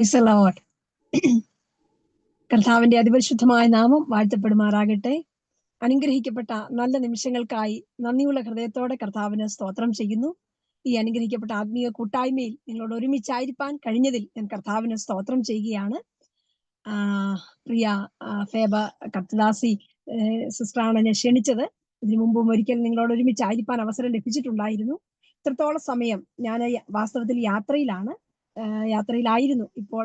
Praise the Lord. കർത്താവിന്റെ അതിപരിശുദ്ധമായ നാമം വാഴ്ത്തപ്പെടുമാറാകട്ടെ. അനുഗ്രഹിക്കപ്പെട്ട നല്ല നിമിഷങ്ങൾക്കായി നന്ദിയുള്ള ഹൃദയത്തോടെ കർത്താവിന് സ്തോത്രം ചെയ്യുന്നു. ഈ അനുഗ്രഹിക്കപ്പെട്ട ആത്മീയ കൂട്ടായ്മയിൽ നിങ്ങളോട് ഒരുമിച്ചായിരിക്കാൻ കഴിഞ്ഞതിൽ ഞാൻ കർത്താവിന് സ്തോത്രം ചെയ്യുകയാണ്. പ്രിയ ഫേബ കർത്തദാസി സിസ്റ്ററാണ് എന്നെ ക്ഷണിച്ചത്. ഇതിനു മുമ്പും ഒരിക്കൽ നിങ്ങളോട് ഒരുമിച്ചായിരിക്കാൻ അവസരം ലഭിച്ചിട്ടുണ്ടായിരുന്നു. ഇത്രത്തോളം സമയം ഞാൻ വാസ്തവത്തിൽ യാത്രയിലായിരുന്നു. ഇപ്പോൾ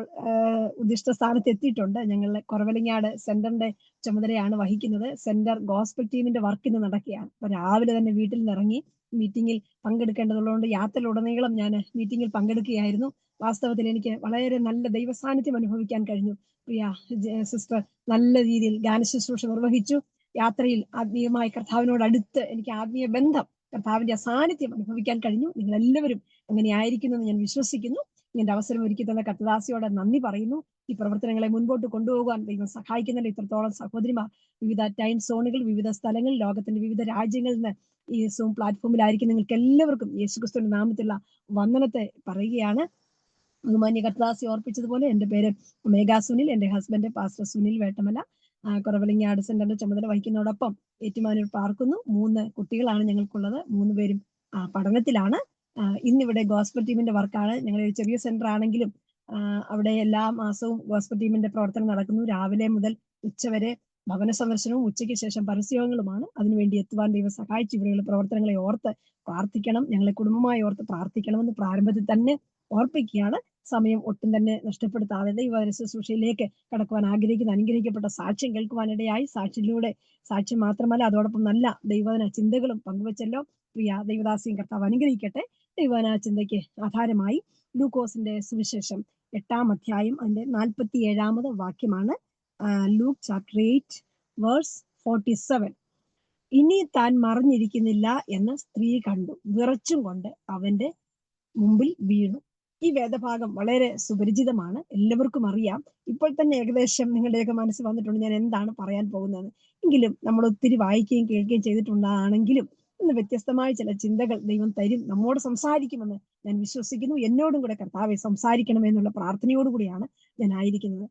ഉദ്ദിഷ്ട സ്ഥാനത്ത് എത്തിയിട്ടുണ്ട്. ഞങ്ങൾ കുറവലങ്ങാട് സെന്ററിന്റെ ചുമതലയാണ് വഹിക്കുന്നത്. സെന്റർ ഗോസ്പൽ ടീമിന്റെ വർക്ക് ഇന്ന് നടക്കുകയാണ്. അപ്പൊ രാവിലെ തന്നെ വീട്ടിൽ നിന്ന് ഇറങ്ങി മീറ്റിംഗിൽ പങ്കെടുക്കേണ്ടതുള്ളതുകൊണ്ട് യാത്രയിലുടനീളം ഞാൻ മീറ്റിംഗിൽ പങ്കെടുക്കുകയായിരുന്നു. വാസ്തവത്തിൽ എനിക്ക് വളരെ നല്ല ദൈവസാന്നിധ്യം അനുഭവിക്കാൻ കഴിഞ്ഞു. പ്രിയ സിസ്റ്റർ നല്ല രീതിയിൽ ഗാന ശുശ്രൂഷ നിർവഹിച്ചു. യാത്രയിൽ ആത്മീയമായി കർത്താവിനോട് അടുത്ത് എനിക്ക് ആത്മീയ ബന്ധം, കർത്താവിന്റെ സാന്നിധ്യം അനുഭവിക്കാൻ കഴിഞ്ഞു. നിങ്ങൾ എല്ലാവരും അങ്ങനെ ആയിരിക്കുന്നു എന്ന് ഞാൻ വിശ്വസിക്കുന്നു. ഇങ്ങനത്തെ അവസരം ഒരുക്കി തന്ന കർത്തദാസിയോട് നന്ദി പറയുന്നു. ഈ പ്രവർത്തനങ്ങളെ മുൻപോട്ട് കൊണ്ടുപോകാൻ ദൈവം സഹായിക്കുന്നുണ്ട്. ഇത്രത്തോളം സഹോദരിമാർ വിവിധ ടൈം സോണുകൾ, വിവിധ സ്ഥലങ്ങൾ, ലോകത്തിന്റെ വിവിധ രാജ്യങ്ങളിൽ നിന്ന് ഈ സൂം പ്ലാറ്റ്ഫോമിലായിരിക്കും. നിങ്ങൾക്ക് എല്ലാവർക്കും യേശുക്രിസ്തുവിന്റെ നാമത്തിലുള്ള വന്ദനത്തെ പറയുകയാണ്. ബഹുമാന്യ കർത്തദാസി ഓർപ്പിച്ചതുപോലെ എൻ്റെ പേര് മേഘാ സുനിൽ. എൻ്റെ ഹസ്ബൻഡ് പാസ്റ്റർ സുനിൽ വേട്ടമല. കുറവലങ്ങാട് സെന്ററിന്റെ ചുമതല വഹിക്കുന്നതോടൊപ്പം ഏറ്റുമാനൂർ പാർക്കുന്നു. 3 കുട്ടികളാണ് ഞങ്ങൾക്കുള്ളത്. 3 പേരും പഠനത്തിലാണ്. ഇന്നിവിടെ ഗോസ്പൽ ടീമിന്റെ വർക്കാണ്. ഞങ്ങളൊരു ചെറിയ സെന്റർ ആണെങ്കിലും അവിടെ എല്ലാ മാസവും ഗോസ്പൽ ടീമിന്റെ പ്രവർത്തനം നടക്കുന്നു. രാവിലെ മുതൽ ഉച്ചവരെ ഭവന സന്ദർശനവും ഉച്ചയ്ക്ക് ശേഷം പരസ്യങ്ങളുമാണ്. അതിനുവേണ്ടി എത്തുവാൻ ദൈവം സഹായിച്ചു. ഇവിടെയുള്ള പ്രവർത്തനങ്ങളെ ഓർത്ത് പ്രാർത്ഥിക്കണം, ഞങ്ങളെ കുടുംബമായി ഓർത്ത് പ്രാർത്ഥിക്കണമെന്ന് പ്രാരംഭത്തിൽ തന്നെ ഓർപ്പിക്കുകയാണ്. സമയം ഒട്ടും തന്നെ നഷ്ടപ്പെടുത്താതെ ദൈവവചന ശുശ്രൂഷയിലേക്ക് കടക്കുവാൻ ആഗ്രഹിക്കുന്ന അനുഗ്രഹിക്കപ്പെട്ട സാക്ഷ്യം കേൾക്കുവാനിടയായി. സാക്ഷ്യം മാത്രമല്ല, അതോടൊപ്പം നല്ല ദൈവവചന ചിന്തകളും പങ്കുവച്ചല്ലോ. പ്രിയ ദൈവദാസിയും കർത്താവ് അനുഗ്രഹിക്കട്ടെ. ദൈവവചന ചിന്തയ്ക്ക് ആധാരമായി ലൂക്കോസിന്റെ സുവിശേഷം 8-ാം അധ്യായം അതിന്റെ 47-ാമത് വാക്യമാണ്. Luke chapter 8 verse 47. ഇനി താൻ മറിഞ്ഞിരിക്കുന്നില്ല എന്ന് സ്ത്രീ കണ്ടു, വിറച്ചും കൊണ്ട് അവന്റെ മുമ്പിൽ വീണു. ഈ വേദഭാഗം വളരെ സുപരിചിതമാണ്, എല്ലാവർക്കും അറിയാം. ഇപ്പോൾ തന്നെ ഏകദേശം നിങ്ങളുടെയൊക്കെ മനസ്സിൽ വന്നിട്ടുണ്ട് ഞാൻ എന്താണ് പറയാൻ പോകുന്നത്. എങ്കിലും നമ്മൾ ഒത്തിരി വായിക്കുകയും കേൾക്കുകയും ചെയ്തിട്ടുണ്ടാണെങ്കിലും ഇന്ന് വ്യത്യസ്തമായ ചില ചിന്തകൾ ദൈവം തരും, നമ്മോട് സംസാരിക്കുമെന്ന് ഞാൻ വിശ്വസിക്കുന്നു. എന്നോടും കൂടെ കർത്താവെ സംസാരിക്കണമെന്നുള്ള പ്രാർത്ഥനയോടുകൂടിയാണ് ഞാൻ ആയിരിക്കുന്നത്.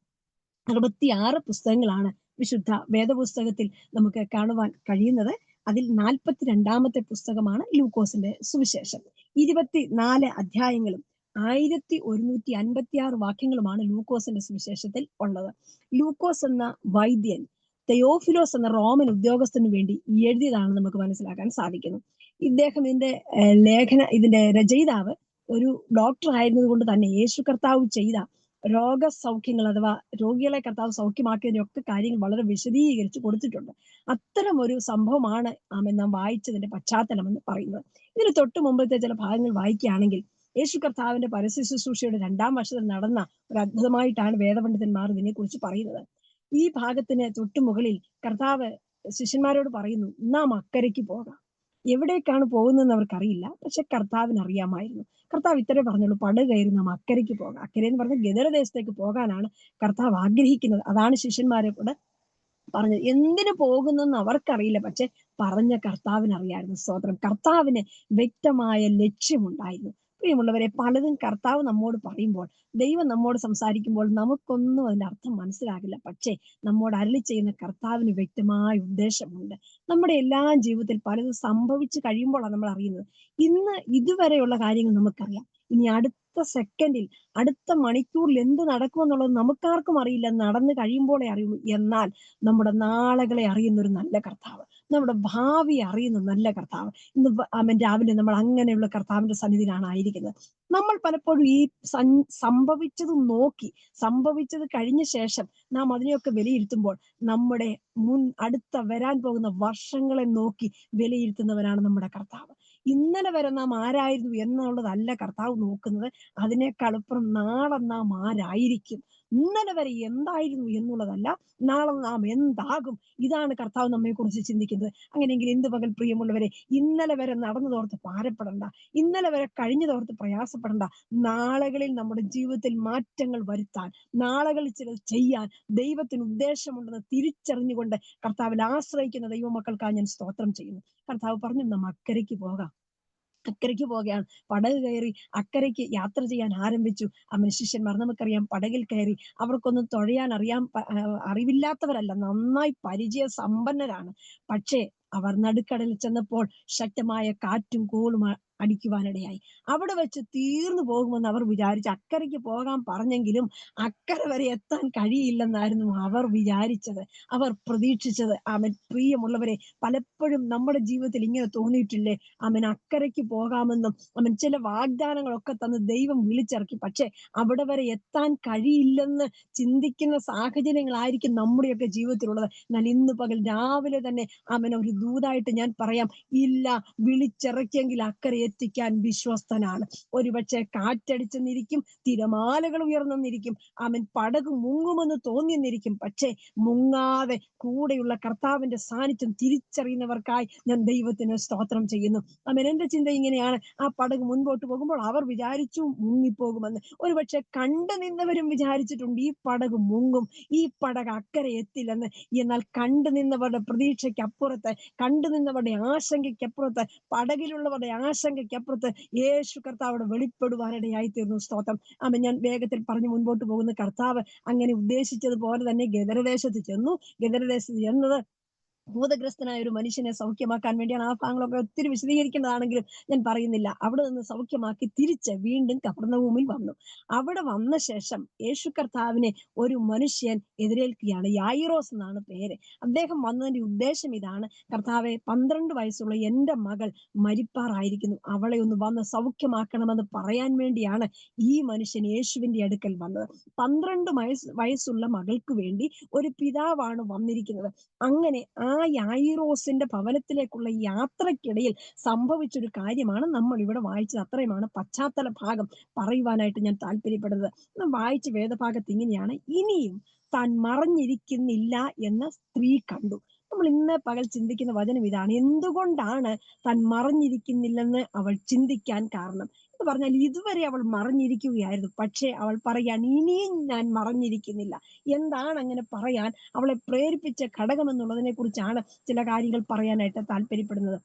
66 പുസ്തകങ്ങളാണ് വിശുദ്ധ വേദപുസ്തകത്തിൽ നമുക്ക് കാണുവാൻ കഴിയുന്നത്. അതിൽ 42-ാമത്തെ പുസ്തകമാണ് ലൂക്കോസിന്റെ സുവിശേഷം. 24 അധ്യായങ്ങളും 1156 വാക്യങ്ങളുമാണ് ലൂക്കോസിന്റെ സുവിശേഷത്തിൽ ഉള്ളത്. ലൂക്കോസ് എന്ന വൈദ്യൻ തെയോഫിലോസ് എന്ന റോമൻ ഉദ്യോഗസ്ഥന് വേണ്ടി എഴുതിയതാണെന്ന് നമുക്ക് മനസ്സിലാക്കാൻ സാധിക്കുന്നു. ഇതിന്റെ രചയിതാവ് ഒരു ഡോക്ടർ ആയിരുന്നത് കൊണ്ട് തന്നെ യേശു കർത്താവ് ചെയ്ത രോഗസൗഖ്യങ്ങൾ അഥവാ രോഗികളെ കർത്താവ് സൗഖ്യമാക്കിയതിനൊക്കെ കാര്യങ്ങൾ വളരെ വിശദീകരിച്ച് കൊടുത്തിട്ടുണ്ട്. അത്തരം ഒരു സംഭവമാണ് നാം വായിച്ചതിന്റെ പശ്ചാത്തലം എന്ന് പറയുന്നത്. ഇതിന് തൊട്ട് മുമ്പത്തെ ചില ഭാഗങ്ങൾ വായിക്കുകയാണെങ്കിൽ യേശു കർത്താവിന്റെ പരസ്യ ശുശ്രൂഷയുടെ 2-ാം വർഷത്തിൽ നടന്ന ഒരു അത്ഭുതമായിട്ടാണ് വേദപണ്ഡിതന്മാർ ഇതിനെക്കുറിച്ച് പറയുന്നത്. ഈ ഭാഗത്തിന് തൊട്ടു മുകളിൽ കർത്താവ് ശിഷ്യന്മാരോട് പറയുന്നു, നാം അക്കരയ്ക്ക് പോകാം. എവിടേക്കാണ് പോകുന്നതെന്ന് അവർക്കറിയില്ല, പക്ഷെ കർത്താവിന് അറിയാമായിരുന്നു. കർത്താവ് ഇത്രേ പറഞ്ഞുള്ളൂ, പട കയറി നാം അക്കരയ്ക്ക് പോകാം. അക്കരെ എന്ന് പറഞ്ഞാൽ ഗദരദേശത്തേക്ക് പോകാനാണ് കർത്താവ് ആഗ്രഹിക്കുന്നത്. അതാണ് ശിഷ്യന്മാരെ കൂടെ പറഞ്ഞത്. എന്തിനു പോകുന്നെന്ന് അവർക്കറിയില്ല, പക്ഷെ പറഞ്ഞ കർത്താവിന് അറിയായിരുന്നു. സ്തോത്രം. കർത്താവിന് വ്യക്തമായ ലക്ഷ്യമുണ്ടായിരുന്നു. പ്രിയമുള്ളവരെ, പലതും കർത്താവ് നമ്മോട് പറയുമ്പോൾ, ദൈവം നമ്മോട് സംസാരിക്കുമ്പോൾ നമുക്കൊന്നും അതിന്റെ അർത്ഥം മനസ്സിലാകില്ല. പക്ഷേ നമ്മോട് അരുളി ചെയ്യുന്ന കർത്താവിന് വ്യക്തമായ ഉദ്ദേശമുണ്ട്. നമ്മുടെ എല്ലാ ജീവിതത്തിൽ പലതും സംഭവിച്ചു കഴിയുമ്പോഴാണ് നമ്മൾ അറിയുന്നത്. ഇന്ന് ഇതുവരെയുള്ള കാര്യങ്ങൾ നമുക്കറിയാം, ഇനി അടുത്ത സെക്കൻഡിൽ, അടുത്ത മണിക്കൂറിൽ എന്ത് നടക്കുമെന്നുള്ളത് നമുക്കാർക്കും അറിയില്ല. നടന്നു കഴിയുമ്പോഴേ അറിയുള്ളൂ. എന്നാൽ നമ്മുടെ നാളുകളെ അറിയുന്ന ഒരു നല്ല കർത്താവ്, നമ്മുടെ ഭാവി അറിയുന്ന നല്ല കർത്താവ്. ഇന്ന് രാവിലെ നമ്മൾ അങ്ങനെയുള്ള കർത്താവിന്റെ സന്നിധിയിലാണ് ആയിരിക്കുന്നത്. നമ്മൾ പലപ്പോഴും ഈ സംഭവിച്ചത് നോക്കി, സംഭവിച്ചത് കഴിഞ്ഞ ശേഷം നാം അതിനെയൊക്കെ വിലയിരുത്തുമ്പോൾ നമ്മുടെ അടുത്ത വരാൻ പോകുന്ന വർഷങ്ങളെ നോക്കി വിലയിരുത്തുന്നവരാണ് നമ്മുടെ കർത്താവ്. ഇന്നലെ വരെ നാം ആരായിരുന്നു എന്നുള്ളതല്ല കർത്താവ് നോക്കുന്നത്, അതിനേക്കാളുപ്പുറം നാളെ നാം ആരായിരിക്കും. ഇന്നലെ വരെ എന്തായിരുന്നു എന്നുള്ളതല്ല, നാളെ നാം എന്താകും, ഇതാണ് കർത്താവ് നമ്മെ കുറിച്ച് ചിന്തിക്കുന്നത്. അങ്ങനെയെങ്കിൽ എന്ത് പകൽ പ്രിയമുള്ളവരെ, ഇന്നലെ വരെ നടന്നതോർത്ത് ഭാരപ്പെടണ്ട, ഇന്നലെ വരെ കഴിഞ്ഞതോർത്ത് പ്രയാസപ്പെടണ്ട. നാളുകളിൽ നമ്മുടെ ജീവിതത്തിൽ മാറ്റങ്ങൾ വരുത്താൻ, നാളുകളിൽ ചിലത് ചെയ്യാൻ ദൈവത്തിന് ഉദ്ദേശമുണ്ടെന്ന് തിരിച്ചറിഞ്ഞുകൊണ്ട് കർത്താവിൽ ആശ്രയിക്കുന്ന ദൈവമക്കൾക്കാണ് ഞാൻ സ്തോത്രം ചെയ്യുന്നു. കർത്താവ് പറഞ്ഞു, നാം അക്കരയ്ക്ക് പോകാം. അക്കരയ്ക്ക് പോകുകയാണ്. പടക് കയറി അക്കരയ്ക്ക് യാത്ര ചെയ്യാൻ ആരംഭിച്ചു. ശിഷ്യന്മാർ നമുക്കറിയാം പടകിൽ കയറി. അവർക്കൊന്നും തുഴയാൻ അറിവില്ലാത്തവരല്ല. നന്നായി പരിചയ സമ്പന്നരാണ്. പക്ഷേ അവർ നടുക്കടലിൽ ചെന്നപ്പോൾ ശക്തമായ കാറ്റും കോളും അടിക്കുവാനിടയായി. അവിടെ വെച്ച് തീർന്നു പോകുമെന്ന് അവർ വിചാരിച്ചു. അക്കരയ്ക്ക് പോകാൻ പറഞ്ഞെങ്കിലും അക്കരെ വരെ എത്താൻ കഴിയില്ലെന്നായിരുന്നു അവർ വിചാരിച്ചത്, അവർ പ്രതീക്ഷിച്ചത്. പ്രിയമുള്ളവരെ, പലപ്പോഴും നമ്മുടെ ജീവിതത്തിൽ ഇങ്ങനെ തോന്നിയിട്ടില്ലേ? അക്കരയ്ക്ക് പോകാമെന്നും ചില വാഗ്ദാനങ്ങളൊക്കെ തന്ന് ദൈവം വിളിച്ചിറക്കി. പക്ഷെ അവിടെ വരെ എത്താൻ കഴിയില്ലെന്ന് ചിന്തിക്കുന്ന സാഹചര്യങ്ങളായിരിക്കും നമ്മുടെയൊക്കെ ജീവിതത്തിലുള്ളത്. എന്നാൽ ഇന്ന് പകൽ രാവിലെ തന്നെ ഒരു ദൂതായിട്ട് ഞാൻ പറയാം, ഇല്ല, വിളിച്ചിറക്കിയെങ്കിൽ അക്കരെ എത്തിക്കാൻ വിശ്വസ്തനാണ്. ഒരുപക്ഷെ കാറ്റടിച്ചെന്നിരിക്കും, തിരമാലകൾ ഉയർന്നെന്നിരിക്കും, പടക് മുങ്ങുമെന്ന് തോന്നിയെന്നിരിക്കും. പക്ഷേ മുങ്ങാതെ കൂടെയുള്ള കർത്താവിന്റെ സാന്നിധ്യം തിരിച്ചറിയുന്നവർക്കായി ഞാൻ ദൈവത്തിന് സ്തോത്രം ചെയ്യുന്നു. എന്റെ ചിന്ത ഇങ്ങനെയാണ്, ആ പടക് മുൻപോട്ട് പോകുമ്പോൾ അവർ വിചാരിച്ചു മുങ്ങിപ്പോകുമെന്ന്. ഒരുപക്ഷെ കണ്ടു നിന്നവരും വിചാരിച്ചിട്ടുണ്ട് ഈ പടക് മുങ്ങും, ഈ പടക് അക്കരെ എത്തില്ലെന്ന്. എന്നാൽ കണ്ടു നിന്നവരുടെ പ്രതീക്ഷയ്ക്കപ്പുറത്ത്, കണ്ടു നിന്നവരുടെ ആശങ്കയ്ക്കപ്പുറത്ത്, പടകിലുള്ളവരുടെ ആശങ്കയ്ക്കപ്പുറത്ത് യേശു കർത്താവിടെ വെളിപ്പെടുവാനിടയായി തീർന്നു. സ്തോത്രം. ഞാൻ വേഗത്തിൽ പറഞ്ഞു മുൻപോട്ട് പോകുന്ന കർത്താവ് അങ്ങനെ ഉദ്ദേശിച്ചതുപോലെ തന്നെ ഗദരദേശത്ത് ചെന്നു. ഗദരദേശത്ത് ചെന്നത് ഭൂതഗ്രസ്തനായ ഒരു മനുഷ്യനെ സൗഖ്യമാക്കാൻ വേണ്ടിയാണ്. ആ ഭാഗങ്ങളൊക്കെ ഒത്തിരി വിശദീകരിക്കേണ്ടതാണെങ്കിലും ഞാൻ പറയുന്നില്ല. അവിടെ നിന്ന് സൗഖ്യമാക്കി തിരിച്ച് വീണ്ടും കഫർന്നഹൂമിൽ വന്നു. അവിടെ വന്ന ശേഷം യേശു കർത്താവിനെ ഒരു മനുഷ്യൻ എതിരേൽക്കുകയാണ്. യായിറോസ് എന്നാണ് പേര്. അദ്ദേഹം വന്നതിന്റെ ഉദ്ദേശം ഇതാണ്: കർത്താവെ, 12 വയസ്സുള്ള എന്റെ മകൾ മരിപ്പാറായിരിക്കുന്നു, അവളെ ഒന്ന് വന്ന് സൗഖ്യമാക്കണമെന്ന് പറയാൻ വേണ്ടിയാണ് ഈ മനുഷ്യൻ യേശുവിന്റെ അടുക്കൽ വന്നത്. 12 വയസ്സുള്ള മകൾക്ക് വേണ്ടി ഒരു പിതാവാണ് വന്നിരിക്കുന്നത്. അങ്ങനെ ആ യായിറോസിന്റെ ഭവനത്തിലേക്കുള്ള യാത്രക്കിടയിൽ സംഭവിച്ചൊരു കാര്യമാണ് നമ്മൾ ഇവിടെ വായിച്ചത്. അത്രയുമാണ് പശ്ചാത്തല ഭാഗം പറയുവാനായിട്ട് ഞാൻ താല്പര്യപ്പെടുന്നത്. വായിച്ച വേദഭാഗത്ത് ഇങ്ങനെയാണ്: ഇനിയും താൻ മറഞ്ഞിരിക്കുന്നില്ല എന്ന് സ്ത്രീ കണ്ടു. നമ്മൾ ഇന്ന് പകൽ ചിന്തിക്കുന്ന വചനം ഇതാണ്. എന്തുകൊണ്ടാണ് താൻ മറഞ്ഞിരിക്കുന്നില്ലെന്ന് അവൾ ചിന്തിക്കാൻ കാരണം എന്ന് പറഞ്ഞാൽ, ഇതുവരെ അവൾ മറഞ്ഞിരിക്കുകയായിരുന്നു. പക്ഷേ അവൾ പറയാണ്, ഇനിയും ഞാൻ മറഞ്ഞിരിക്കുന്നില്ല. എന്താണ് അങ്ങനെ പറയാൻ അവളെ പ്രേരിപ്പിച്ച ഘടകം എന്നുള്ളതിനെ കുറിച്ചാണ് ചില കാര്യങ്ങൾ പറയാനായിട്ട് താല്പര്യപ്പെടുന്നത്.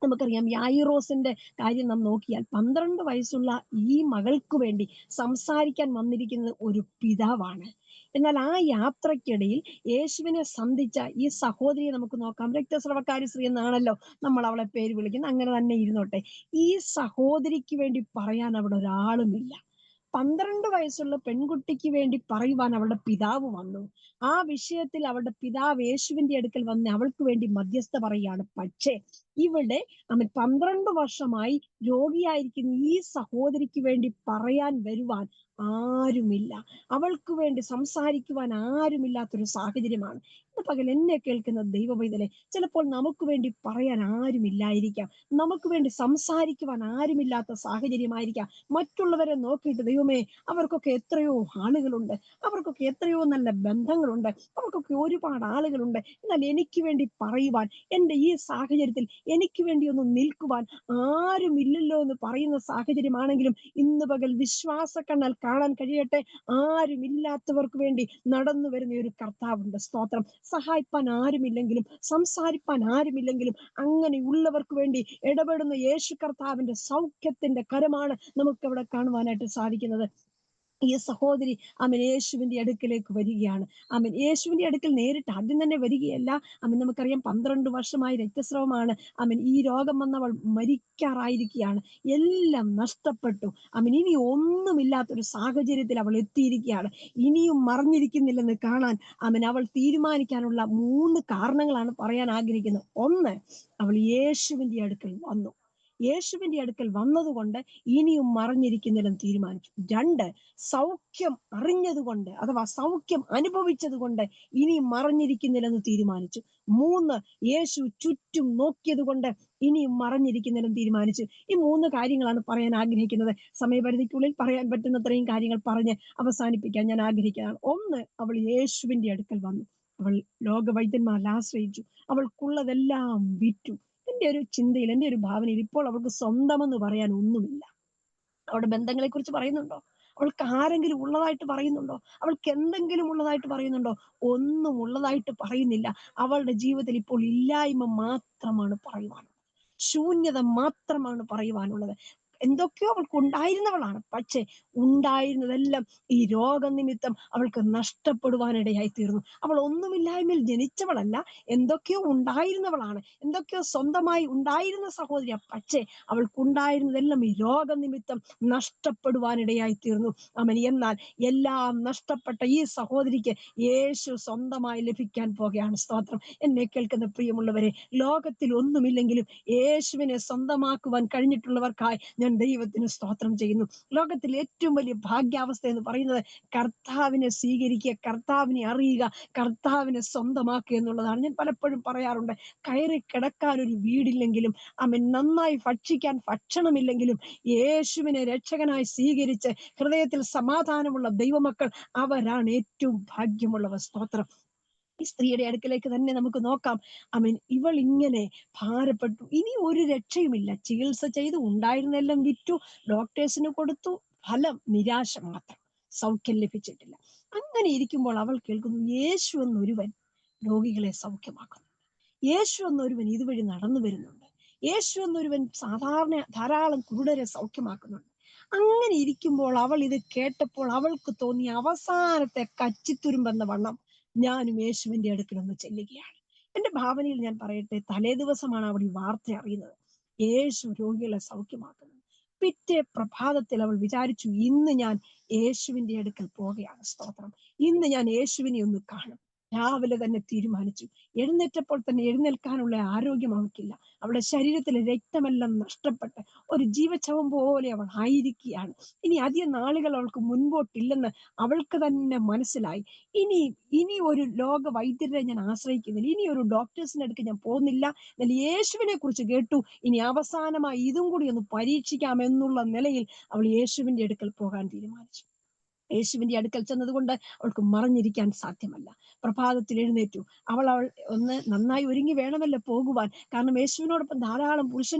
നമുക്കറിയാം, യായിറോസിന്റെ കാര്യം നാം നോക്കിയാൽ 12 വയസ്സുള്ള ഈ മകൾക്ക് വേണ്ടി സംസാരിക്കാൻ വന്നിരിക്കുന്നത് ഒരു പിതാവാണ്. എന്നാൽ ആ യാത്രക്കിടയിൽ യേശുവിനെ സന്ധിച്ച ഈ സഹോദരിയെ നമുക്ക് നോക്കാം. രക്തസ്രവക്കാരി സ്ത്രീ എന്നാണല്ലോ നമ്മൾ അവളെ പേര് വിളിക്കുന്നത്. അങ്ങനെ തന്നെ ഇരുന്നോട്ടെ. ഈ സഹോദരിക്ക് വേണ്ടി പറയാൻ അവിടെ ഒരാളുമില്ല. 12 വയസ്സുള്ള പെൺകുട്ടിക്ക് വേണ്ടി പറയുവാൻ അവളുടെ പിതാവ് വന്നു. ആ വിഷയത്തിൽ അവളുടെ പിതാവ് യേശുവിന്റെ അടുക്കൽ വന്ന് അവൾക്ക് വേണ്ടി മധ്യസ്ഥ പറയുകയാണ്. പക്ഷേ ഇവിടെ 12 വർഷമായി രോഗിയായിരിക്കുന്ന ഈ സഹോദരിക്ക് വേണ്ടി പറയാൻ വരുവാൻ ആരുമില്ല. അവൾക്ക് വേണ്ടി സംസാരിക്കുവാൻ ആരുമില്ലാത്തൊരു സാഹചര്യമാണ്. ഇന്ന് പകൽ എന്നെ കേൾക്കുന്ന ദൈവവൈതലെ, ചിലപ്പോൾ നമുക്ക് വേണ്ടി പറയാൻ ആരുമില്ലായിരിക്കാം, നമുക്ക് വേണ്ടി സംസാരിക്കുവാൻ ആരുമില്ലാത്ത സാഹചര്യമായിരിക്കാം. മറ്റുള്ളവരെ നോക്കിയിട്ട്, ദൈവമേ, അവർക്കൊക്കെ എത്രയോ ആളുകളുണ്ട്, അവർക്കൊക്കെ എത്രയോ നല്ല ബന്ധങ്ങളുണ്ട്, അവർക്കൊക്കെ ഒരുപാട് ആളുകളുണ്ട്, എന്നാൽ എനിക്ക് വേണ്ടി പറയുവാൻ, എൻ്റെ ഈ സാഹചര്യത്തിൽ എനിക്ക് വേണ്ടി ഒന്ന് നിൽക്കുവാൻ ആരുമില്ലല്ലോ എന്ന് പറയുന്ന സാഹചര്യമാണെങ്കിലും ഇന്ന് പകൽ വിശ്വാസ കണ്ണാൽ കാണാൻ കഴിയട്ടെ, ആരുമില്ലാത്തവർക്ക് വേണ്ടി നടന്നു വരുന്ന ഒരു കർത്താവുണ്ട്. സ്തോത്രം. സഹായിപ്പാൻ ആരുമില്ലെങ്കിലും, സംസാരിപ്പാൻ ആരുമില്ലെങ്കിലും, അങ്ങനെയുള്ളവർക്ക് വേണ്ടി ഇടപെടുന്ന യേശു കർത്താവിന്റെ സൗഖ്യത്തിന്റെ കരമാണ് നമുക്ക് അവിടെ കാണുവാനായിട്ട് സാധിക്കുന്നത്. ഈ സഹോദരി യേശുവിന്റെ അടുക്കലേക്ക് വരികയാണ്. യേശുവിന്റെ അടുക്കൽ നേരിട്ട് ആദ്യം തന്നെ വരികയല്ല. നമുക്കറിയാം 12 വർഷമായി രക്തസ്രവമാണ്. ഈ രോഗം വന്നവൾ മരിക്കാറായിരിക്കുകയാണ്. എല്ലാം നഷ്ടപ്പെട്ടു. ഇനി ഒന്നുമില്ലാത്തൊരു സാഹചര്യത്തിൽ അവൾ എത്തിയിരിക്കുകയാണ്. ഇനിയും മറിഞ്ഞിരിക്കുന്നില്ലെന്ന് കാണാൻ അവൾ തീരുമാനിക്കാനുള്ള 3 കാരണങ്ങളാണ് പറയാൻ ആഗ്രഹിക്കുന്നത്. ഒന്ന്, അവൾ യേശുവിന്റെ അടുക്കൽ വന്നു. യേശുവിന്റെ അടുക്കൽ വന്നതുകൊണ്ട് ഇനിയും മറിഞ്ഞിരിക്കുന്നില്ലെന്ന് തീരുമാനിച്ചു. 2, സൗഖ്യം അറിഞ്ഞതുകൊണ്ട്, അഥവാ സൗഖ്യം അനുഭവിച്ചത് കൊണ്ട് ഇനിയും മറിഞ്ഞിരിക്കുന്നില്ലെന്ന് തീരുമാനിച്ചു. 3, യേശു ചുറ്റും നോക്കിയത് കൊണ്ട് ഇനിയും മറിഞ്ഞിരിക്കുന്നില്ലെന്ന് തീരുമാനിച്ചു. ഈ 3 കാര്യങ്ങളാണ് പറയാൻ ആഗ്രഹിക്കുന്നത്. സമയപരിധിക്കുള്ളിൽ പറയാൻ പറ്റുന്നത്രയും കാര്യങ്ങൾ പറഞ്ഞ് അവസാനിപ്പിക്കാൻ ഞാൻ ആഗ്രഹിക്കുന്നതാണ്. ഒന്ന്, അവൾ യേശുവിന്റെ അടുക്കൽ വന്നു. അവൾ ലോകവൈദ്യന്മാരെ ആശ്രയിച്ചു. അവൾക്കുള്ളതെല്ലാം വിറ്റു. എന്റെ ഒരു ചിന്തയിൽ, എന്റെ ഒരു ഭാവനയിൽ ഇപ്പോൾ അവൾക്ക് സ്വന്തമെന്ന് പറയാൻ ഒന്നുമില്ല. അവളുടെ ബന്ധങ്ങളെ കുറിച്ച് പറയുന്നുണ്ടോ? അവൾക്ക് ആരെങ്കിലും ഉള്ളതായിട്ട് പറയുന്നുണ്ടോ? അവൾക്ക് എന്തെങ്കിലും ഉള്ളതായിട്ട് പറയുന്നുണ്ടോ? ഒന്നും ഉള്ളതായിട്ട് പറയുന്നില്ല. അവളുടെ ജീവിതത്തിൽ ഇപ്പോൾ ഇല്ലായ്മ മാത്രമാണ് പറയുവാനുള്ളത്. ശൂന്യത മാത്രമാണ് പറയുവാനുള്ളത്. എന്തൊക്കെയോ അവൾക്ക് ഉണ്ടായിരുന്നവളാണ്, പക്ഷെ ഉണ്ടായിരുന്നതെല്ലാം ഈ രോഗനിമിത്തം അവൾക്ക് നഷ്ടപ്പെടുവാനിടയായി തീർന്നു. അവൾ ഒന്നുമില്ലായ്മയിൽ ജനിച്ചവളല്ല, എന്തൊക്കെയോ ഉണ്ടായിരുന്നവളാണ്, എന്തൊക്കെയോ സ്വന്തമായി ഉണ്ടായിരുന്ന സഹോദരിയ, പക്ഷേ അവൾക്കുണ്ടായിരുന്നതെല്ലാം ഈ രോഗനിമിത്തം നഷ്ടപ്പെടുവാനിടയായി തീർന്നു. ആമേൻ. എന്നാൽ എല്ലാം നഷ്ടപ്പെട്ട ഈ സഹോദരിക്ക് യേശു സ്വന്തമായി ലഭിക്കാൻ പോകുകയാണ്. സ്തോത്രം. എന്നെ കേൾക്കുന്ന പ്രിയമുള്ളവരെ, ലോകത്തിൽ ഒന്നുമില്ലെങ്കിലും യേശുവിനെ സ്വന്തമാക്കുവാൻ കഴിഞ്ഞിട്ടുള്ളവർക്കായി ഞാൻ ദൈവത്തിന് സ്തോത്രം ചെയ്യുന്നു. ലോകത്തിൽ ഏറ്റവും വലിയ ഭാഗ്യാവസ്ഥ എന്ന് പറയുന്നത് കർത്താവിനെ സ്വീകരിക്കുക, കർത്താവിനെ അറിയുക, കർത്താവിനെ സ്വന്തമാക്കുക എന്നുള്ളതാണ്. ഞാൻ പലപ്പോഴും പറയാറുണ്ട്, കയറി കിടക്കാൻ ഒരു വീടില്ലെങ്കിലും, അവൻ നന്നായി ഭക്ഷിക്കാൻ ഭക്ഷണമില്ലെങ്കിലും, യേശുവിനെ രക്ഷകനായി സ്വീകരിച്ച് ഹൃദയത്തിൽ സമാധാനമുള്ള ദൈവമക്കൾ, അവരാണ് ഏറ്റവും ഭാഗ്യമുള്ളവർ. സ്തോത്രം. ഈ സ്ത്രീയുടെ അടുക്കലേക്ക് തന്നെ നമുക്ക് നോക്കാം. അവൻ ഇവൾ ഇങ്ങനെ ഭാരപ്പെട്ടു, ഇനി ഒരു രക്ഷയുമില്ല. ചികിത്സ ചെയ്തു, ഉണ്ടായിരുന്നെല്ലാം വിറ്റു, ഡോക്ടേഴ്സിന് കൊടുത്തു, ഫലം നിരാശ മാത്രം, സൗഖ്യം ലഭിച്ചിട്ടില്ല. അങ്ങനെ ഇരിക്കുമ്പോൾ അവൾ കേൾക്കുന്നു, യേശു എന്നൊരുവൻ രോഗികളെ സൗഖ്യമാക്കുന്നു, യേശു എന്നൊരുവൻ ഇതുവഴി നടന്നു വരുന്നുണ്ട്, യേശു എന്നൊരുവൻ സാധാരണ ധാരാളം കുരുടരെ സൗഖ്യമാക്കുന്നുണ്ട്. അങ്ങനെ ഇരിക്കുമ്പോൾ അവൾ ഇത് കേട്ടപ്പോൾ അവൾക്ക് തോന്നിയ അവസാനത്തെ കച്ചിത്തുരുമ്പെന്ന വണ്ണം ഞാനും യേശുവിന്റെ അടുക്കൽ ഒന്ന് ചെല്ലുകയാണ്. എന്റെ ഭാവനയിൽ ഞാൻ പറയട്ടെ, തലേ ദിവസമാണ് അവൾ ഈ വാർത്ത അറിയുന്നത്, യേശു രോഗികളെ സൗഖ്യമാക്കുന്നത്. പിറ്റേ പ്രഭാതത്തിൽ അവൾ വിചാരിച്ചു, ഇന്ന് ഞാൻ യേശുവിന്റെ അടുക്കൽ പോകുകയാണ്. സ്തോത്രം. ഇന്ന് ഞാൻ യേശുവിനെ ഒന്ന് കാണും. രാവിലെ തന്നെ തീരുമാനിച്ചു. എഴുന്നേറ്റപ്പോൾ തന്നെ എഴുന്നേൽക്കാനുള്ള ആരോഗ്യം അവൾക്കില്ല. അവളുടെ ശരീരത്തിലെ രക്തമെല്ലാം നഷ്ടപ്പെട്ട് ഒരു ജീവച്ഛവം പോലെ അവൾ ആയിരിക്കുകയാണ്. ഇനി അധികം നാളുകൾ അവൾക്ക് മുൻപോട്ടില്ലെന്ന് അവൾക്ക് തന്നെ മനസ്സിലായി. ഇനി ഇനി ഒരു ലോക വൈദ്യരെ ഞാൻ ആശ്രയിക്കുന്നില്ല, ഇനി ഒരു ഡോക്ടേഴ്സിന്റെ അടുക്ക് ഞാൻ പോകുന്നില്ല, എന്നാൽ യേശുവിനെ കുറിച്ച് കേട്ടു, ഇനി അവസാനമായി ഇതും കൂടി ഒന്ന് പരീക്ഷിക്കാം എന്നുള്ള നിലയിൽ അവൾ യേശുവിന്റെ അടുക്കൽ പോകാൻ തീരുമാനിച്ചു. യേശുവിന്റെ അടുക്കൽ ചെന്നതുകൊണ്ട് അവൾക്ക് മറഞ്ഞിരിക്കാൻ സാധ്യമല്ല. പ്രഭാതത്തിൽ എഴുന്നേറ്റു. അവൾ ഒന്ന് നന്നായി ഒരുങ്ങി വേണമല്ലോ പോകുവാൻ. കാരണം യേശുവിനോടൊപ്പം ധാരാളം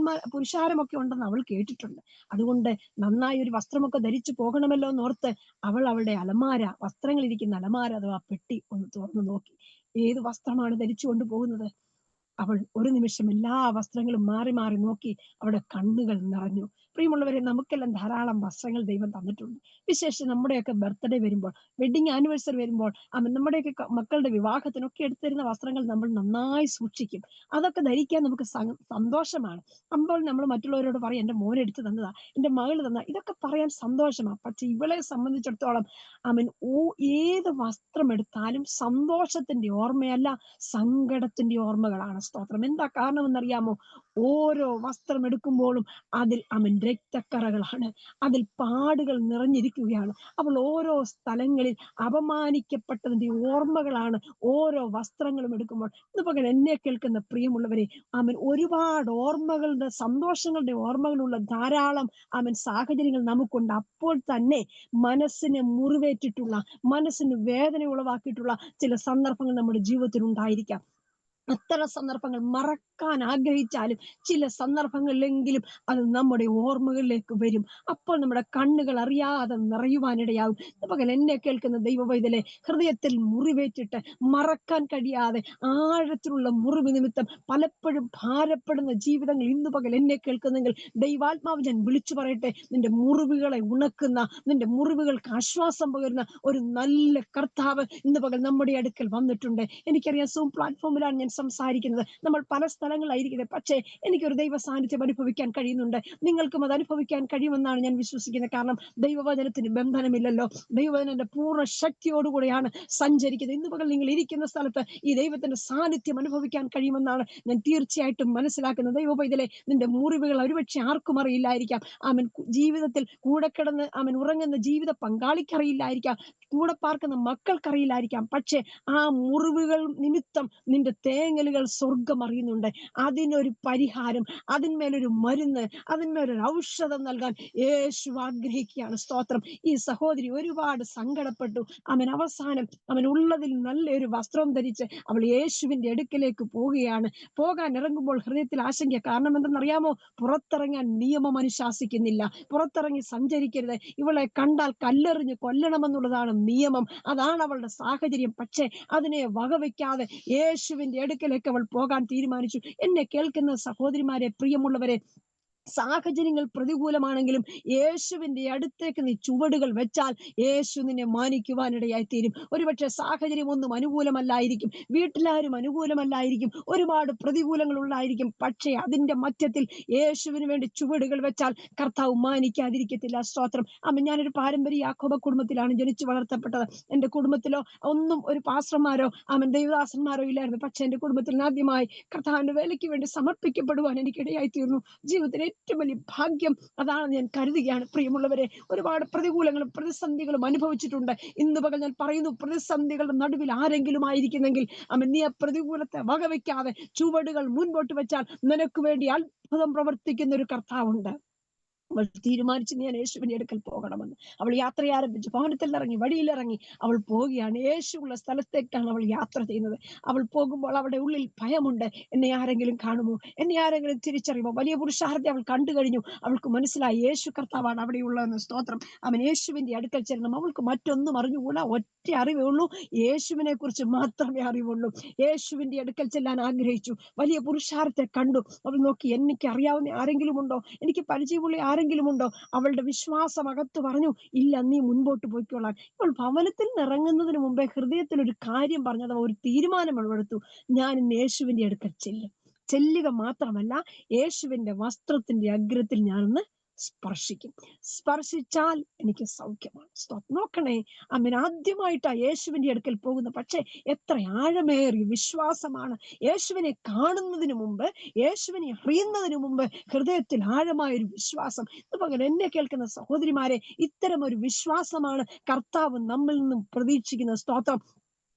പുരുഷാരമൊക്കെ ഉണ്ടെന്ന് അവൾ കേട്ടിട്ടുണ്ട്. അതുകൊണ്ട് നന്നായി ഒരു വസ്ത്രമൊക്കെ ധരിച്ചു പോകണമല്ലോ എന്നോർത്ത് അവൾ അവളുടെ അലമാര, വസ്ത്രങ്ങൾ ഇരിക്കുന്ന അലമാര അഥവാ പെട്ടി ഒന്ന് തുറന്നു നോക്കി. ഏത് വസ്ത്രമാണ് ധരിച്ചു കൊണ്ടുപോകുന്നത്? അവൾ ഒരു നിമിഷം എല്ലാ വസ്ത്രങ്ങളും മാറി മാറി നോക്കി. അവളുടെ കണ്ണുകൾ നിറഞ്ഞു. പ്രിയമുള്ളവരെ, നമുക്കെല്ലാം ധാരാളം വസ്ത്രങ്ങൾ ദൈവം തന്നിട്ടുണ്ട്. വിശേഷിച്ച് നമ്മുടെയൊക്കെ ബർത്ത്ഡേ വരുമ്പോൾ, വെഡിങ് ആനിവേഴ്സറി വരുമ്പോൾ, നമ്മുടെയൊക്കെ മക്കളുടെ വിവാഹത്തിനൊക്കെ എടുത്തിരുന്ന വസ്ത്രങ്ങൾ നമ്മൾ നന്നായി സൂക്ഷിക്കും. അതൊക്കെ ധരിക്കാൻ നമുക്ക് സന്തോഷമാണ്. അപ്പോൾ നമ്മൾ മറ്റുള്ളവരോട് പറയും, എന്റെ മോൻ എടുത്തു തന്നതാ, എന്റെ മകൾ തന്നതാ, ഇതൊക്കെ പറയാൻ സന്തോഷമാണ്. പക്ഷെ ഇവളെ സംബന്ധിച്ചിടത്തോളം അവൻ ഏത് വസ്ത്രം എടുത്താലും സന്തോഷത്തിന്റെ ഓർമ്മയല്ല, സങ്കടത്തിന്റെ ഓർമ്മകളാണ്. സ്തോത്രം. എന്താ കാരണം എന്നറിയാമോ? ഓരോ വസ്ത്രം എടുക്കുമ്പോഴും അതിൽ അവൻ രക്തക്കറകളാണ്, അതിൽ പാടുകൾ നിറഞ്ഞിരിക്കുകയാണ്. അവൾ ഓരോ സ്ഥലങ്ങളിൽ അപമാനിക്കപ്പെട്ടതിന്റെ ഓർമ്മകളാണ് ഓരോ വസ്ത്രങ്ങളും എടുക്കുമ്പോൾ. ഇന്ന് പകൽ എന്നെ കേൾക്കുന്ന പ്രിയമുള്ളവരെ, അവൻ ഒരുപാട് ഓർമ്മകളുടെ, സന്തോഷങ്ങളുടെ ഓർമ്മകളുള്ള ധാരാളം സാഹചര്യങ്ങൾ നമുക്കുണ്ട്. അപ്പോൾ തന്നെ മനസ്സിന് മുറിവേറ്റിട്ടുള്ള, മനസ്സിന് വേദന ഉളവാക്കിയിട്ടുള്ള ചില സന്ദർഭങ്ങൾ നമ്മുടെ ജീവിതത്തിൽ ഉണ്ടായിരിക്കാം. അത്തരം സന്ദർഭങ്ങൾ മറക്കാൻ ആഗ്രഹിച്ചാലും ചില സന്ദർഭങ്ങളിലെങ്കിലും അത് നമ്മുടെ ഓർമ്മകളിലേക്ക് വരും. അപ്പോൾ നമ്മുടെ കണ്ണുകൾ അറിയാതെ നിറയുവാനിടയാകും. പകൽ എന്നെ കേൾക്കുന്ന ദൈവവൈതലെ, ഹൃദയത്തിൽ മുറിവേറ്റിട്ട് മറക്കാൻ കഴിയാതെ ആഴത്തിലുള്ള മുറിവ് നിമിത്തം പലപ്പോഴും ഭാരപ്പെടുന്ന ജീവിതങ്ങൾ ഇന്ന് പകൽ എന്നെ കേൾക്കുന്നെങ്കിൽ ദൈവാത്മാവ് ഞാൻ വിളിച്ചു പറയട്ടെ, നിന്റെ മുറിവുകളെ ഉണക്കുന്ന, നിന്റെ മുറിവുകൾക്ക് ആശ്വാസം പകരുന്ന ഒരു നല്ല കർത്താവ് ഇന്ന് പകൽ നമ്മുടെ അടുക്കൽ വന്നിട്ടുണ്ട്. എനിക്കറിയാം, സൂം പ്ലാറ്റ്ഫോമിലാണ് ഞാൻ സംസാരിക്കുന്നത്, നമ്മൾ പല സ്ഥലങ്ങളായിരിക്കുന്നത്, പക്ഷേ എനിക്കൊരു ദൈവ സാന്നിധ്യം അനുഭവിക്കാൻ കഴിയുന്നുണ്ട്. നിങ്ങൾക്കും അത് അനുഭവിക്കാൻ കഴിയുമെന്നാണ് ഞാൻ വിശ്വസിക്കുന്നത്. കാരണം ദൈവവചനത്തിന് ബന്ധനമില്ലല്ലോ. ദൈവവചനത്തിന്റെ പൂർണ്ണ ശക്തിയോടുകൂടിയാണ് സഞ്ചരിക്കുന്നത്. ഇന്ന് പകൽ നിങ്ങൾ ഇരിക്കുന്ന സ്ഥലത്ത് ഈ ദൈവത്തിന്റെ സാന്നിധ്യം അനുഭവിക്കാൻ കഴിയുമെന്നാണ് ഞാൻ തീർച്ചയായിട്ടും മനസ്സിലാക്കുന്നത്. ദൈവപൈതലെ, നിന്റെ മുറിവുകൾ ഒരുപക്ഷെ ആർക്കും അറിയില്ലായിരിക്കാം. ജീവിതത്തിൽ കൂടെ കിടന്ന് ഉറങ്ങുന്ന ജീവിത പങ്കാളിക്കറിയില്ലായിരിക്കാം, കൂടെ പാർക്കുന്ന മക്കൾക്കറിയില്ലായിരിക്കാം. പക്ഷെ ആ മുറിവുകൾ നിമിത്തം നിന്റെ തേങ്ങലുകൾ സ്വർഗം അറിയുന്നുണ്ട്. അതിനൊരു പരിഹാരം, അതിന്മേലൊരു മരുന്ന്, അതിന്മേലൊരു ഔഷധം നൽകാൻ യേശു ആഗ്രഹിക്കുകയാണ്. സ്തോത്രം. ഈ സഹോദരി ഒരുപാട് സങ്കടപ്പെട്ടു. അവസാനം ഉള്ളതിൽ നല്ലൊരു വസ്ത്രം ധരിച്ച് അവൾ യേശുവിന്റെ അടുക്കലേക്ക് പോവുകയാണ്. പോകാൻ ഇറങ്ങുമ്പോൾ ഹൃദയത്തിൽ ആശങ്ക. കാരണം എന്തെന്നറിയാമോ? പുറത്തിറങ്ങാൻ നിയമം അനുശാസിക്കുന്നില്ല. പുറത്തിറങ്ങി സഞ്ചരിക്കരുത്, ഇവളെ കണ്ടാൽ കല്ലെറിഞ്ഞ് കൊല്ലണമെന്നുള്ളതാണ് നിയമം. അതാണ് അവളുടെ സാഹചര്യം. പക്ഷെ അതിനെ വകവെക്കാതെ യേശുവിന്റെ അടുക്കലേക്ക് അവൾ പോകാൻ തീരുമാനിച്ചു. എന്നെ കേൾക്കുന്ന സഹോദരിമാരെ, പ്രിയമുള്ളവരെ, സാഹചര്യങ്ങൾ പ്രതികൂലമാണെങ്കിലും യേശുവിന്റെ അടുത്തേക്ക് നീ ചുവടുകൾ വെച്ചാൽ യേശു നിന്നെ മാനിക്കുവാനിടയായി തീരും. ഒരുപക്ഷെ സാഹചര്യം ഒന്നും അനുകൂലമല്ലായിരിക്കും, വീട്ടിലാരും അനുകൂലമല്ലായിരിക്കും, ഒരുപാട് പ്രതികൂലങ്ങൾ ഉള്ളായിരിക്കും. പക്ഷേ അതിന്റെ മധ്യത്തിൽ യേശുവിന് വേണ്ടി ചുവടുകൾ വെച്ചാൽ കർത്താവ് മാനിക്കാതിരിക്കത്തില്ല. സ്തോത്രം. ഞാനൊരു പാരമ്പര്യ യാക്കോബ കുടുംബത്തിലാണ് ജനിച്ചു വളർത്തപ്പെട്ടത്. എന്റെ കുടുംബത്തിലോ ഒന്നും ഒരു പാസ്റ്റർമാരോ ദൈവദാസന്മാരോ ഇല്ലായിരുന്നു. പക്ഷെ എന്റെ കുടുംബത്തിൽ ആദ്യമായി കർത്താവിന്റെ വേലയ്ക്ക് വേണ്ടി സമർപ്പിക്കപ്പെടുവാൻ എനിക്കിടയായി തീർന്നു. ജീവിതത്തിലെ ഏറ്റവും വലിയ ഭാഗ്യം അതാണെന്ന് ഞാൻ കരുതുകയാണ്. പ്രിയമുള്ളവരെ, ഒരുപാട് പ്രതികൂലങ്ങളും പ്രതിസന്ധികളും അനുഭവിച്ചിട്ടുണ്ട്. ഇന്ന് പകൽ ഞാൻ പറയുന്നു, പ്രതിസന്ധികളുടെ നടുവിൽ ആരെങ്കിലും ആയിരിക്കുന്നെങ്കിൽ നീ ആ പ്രതികൂലത്തെ വകവയ്ക്കാതെ ചുവടുകൾ മുൻപോട്ട് വെച്ചാൽ നിനക്ക് വേണ്ടി അത്ഭുതം പ്രവർത്തിക്കുന്ന ഒരു കർത്താവുണ്ട്. അവൾ തീരുമാനിച്ചു, ഞാൻ യേശുവിന്റെ അടുക്കൽ പോകണമെന്ന്. അവൾ യാത്ര ആരംഭിച്ചു. ഭവനത്തിൽ ഇറങ്ങി, വഴിയിലിറങ്ങി അവൾ പോവുകയാണ്. യേശുവുള്ള സ്ഥലത്തേക്കാണ് അവൾ യാത്ര ചെയ്യുന്നത്. അവൾ പോകുമ്പോൾ അവളുടെ ഉള്ളിൽ ഭയമുണ്ട്. എന്നെ ആരെങ്കിലും കാണുമോ, എന്നെ ആരെങ്കിലും തിരിച്ചറിയുമോ? വലിയ പുരുഷാരത്തെ അവൾ കണ്ടു കഴിഞ്ഞു. അവൾക്ക് മനസ്സിലായി യേശു കർത്താവാണ് അവിടെയുള്ളതെന്ന്. സ്തോത്രം. യേശുവിന്റെ അടുക്കൽ ചെല്ലണം. അവൾക്ക് മറ്റൊന്നും അറിഞ്ഞുകൂടാ. ഒറ്റ അറിവേ ഉള്ളൂ, യേശുവിനെ കുറിച്ച് മാത്രമേ അറിവുള്ളൂ. യേശുവിന്റെ അടുക്കൽ ചെല്ലാൻ ആഗ്രഹിച്ചു. വലിയ പുരുഷാരത്തെ കണ്ടു. അവൾ നോക്കി, എനിക്ക് അറിയാവുന്ന ആരെങ്കിലും ഉണ്ടോ, എനിക്ക് പരിചയമുള്ള ആരെങ്കിലും ഉണ്ടോ? അവളുടെ വിശ്വാസം അകത്ത് പറഞ്ഞു, ഇല്ല, നീ മുൻപോട്ട് പോയിക്കൊള്ളാൻ. ഇപ്പോൾ ഭവനത്തിൽ ഇറങ്ങുന്നതിന് മുമ്പേ ഹൃദയത്തിൽ ഒരു കാര്യം പറഞ്ഞത്, ഒരു തീരുമാനം എടുത്തു, ഞാൻ ഇന്ന് യേശുവിന്റെ അടുക്കൽ ചെല്ലും. ചെല്ലുക മാത്രമല്ല, യേശുവിന്റെ വസ്ത്രത്തിന്റെ അഗ്രത്തിൽ ഞാനൊന്ന് സ്പർശിക്കും. സ്പർശിച്ചാൽ എനിക്ക് സൗഖ്യമാണ്. നോക്കണേ, ആദ്യമായിട്ടാ യേശുവിന്റെ അടുക്കൽ പോകുന്നത്. പക്ഷെ എത്ര ആഴമേറിയ വിശ്വാസമാണ്. യേശുവിനെ കാണുന്നതിന് മുമ്പ്, യേശുവിനെ അറിയുന്നതിന് മുമ്പ് ഹൃദയത്തിൽ ആഴമായ ഒരു വിശ്വാസം. അതുപോലെ എന്നെ കേൾക്കുന്ന സഹോദരിമാരെ, ഇത്തരം ഒരു വിശ്വാസമാണ് കർത്താവ് നമ്മിൽ നിന്നും പ്രതീക്ഷിക്കുന്നത്. സ്തോത്രം.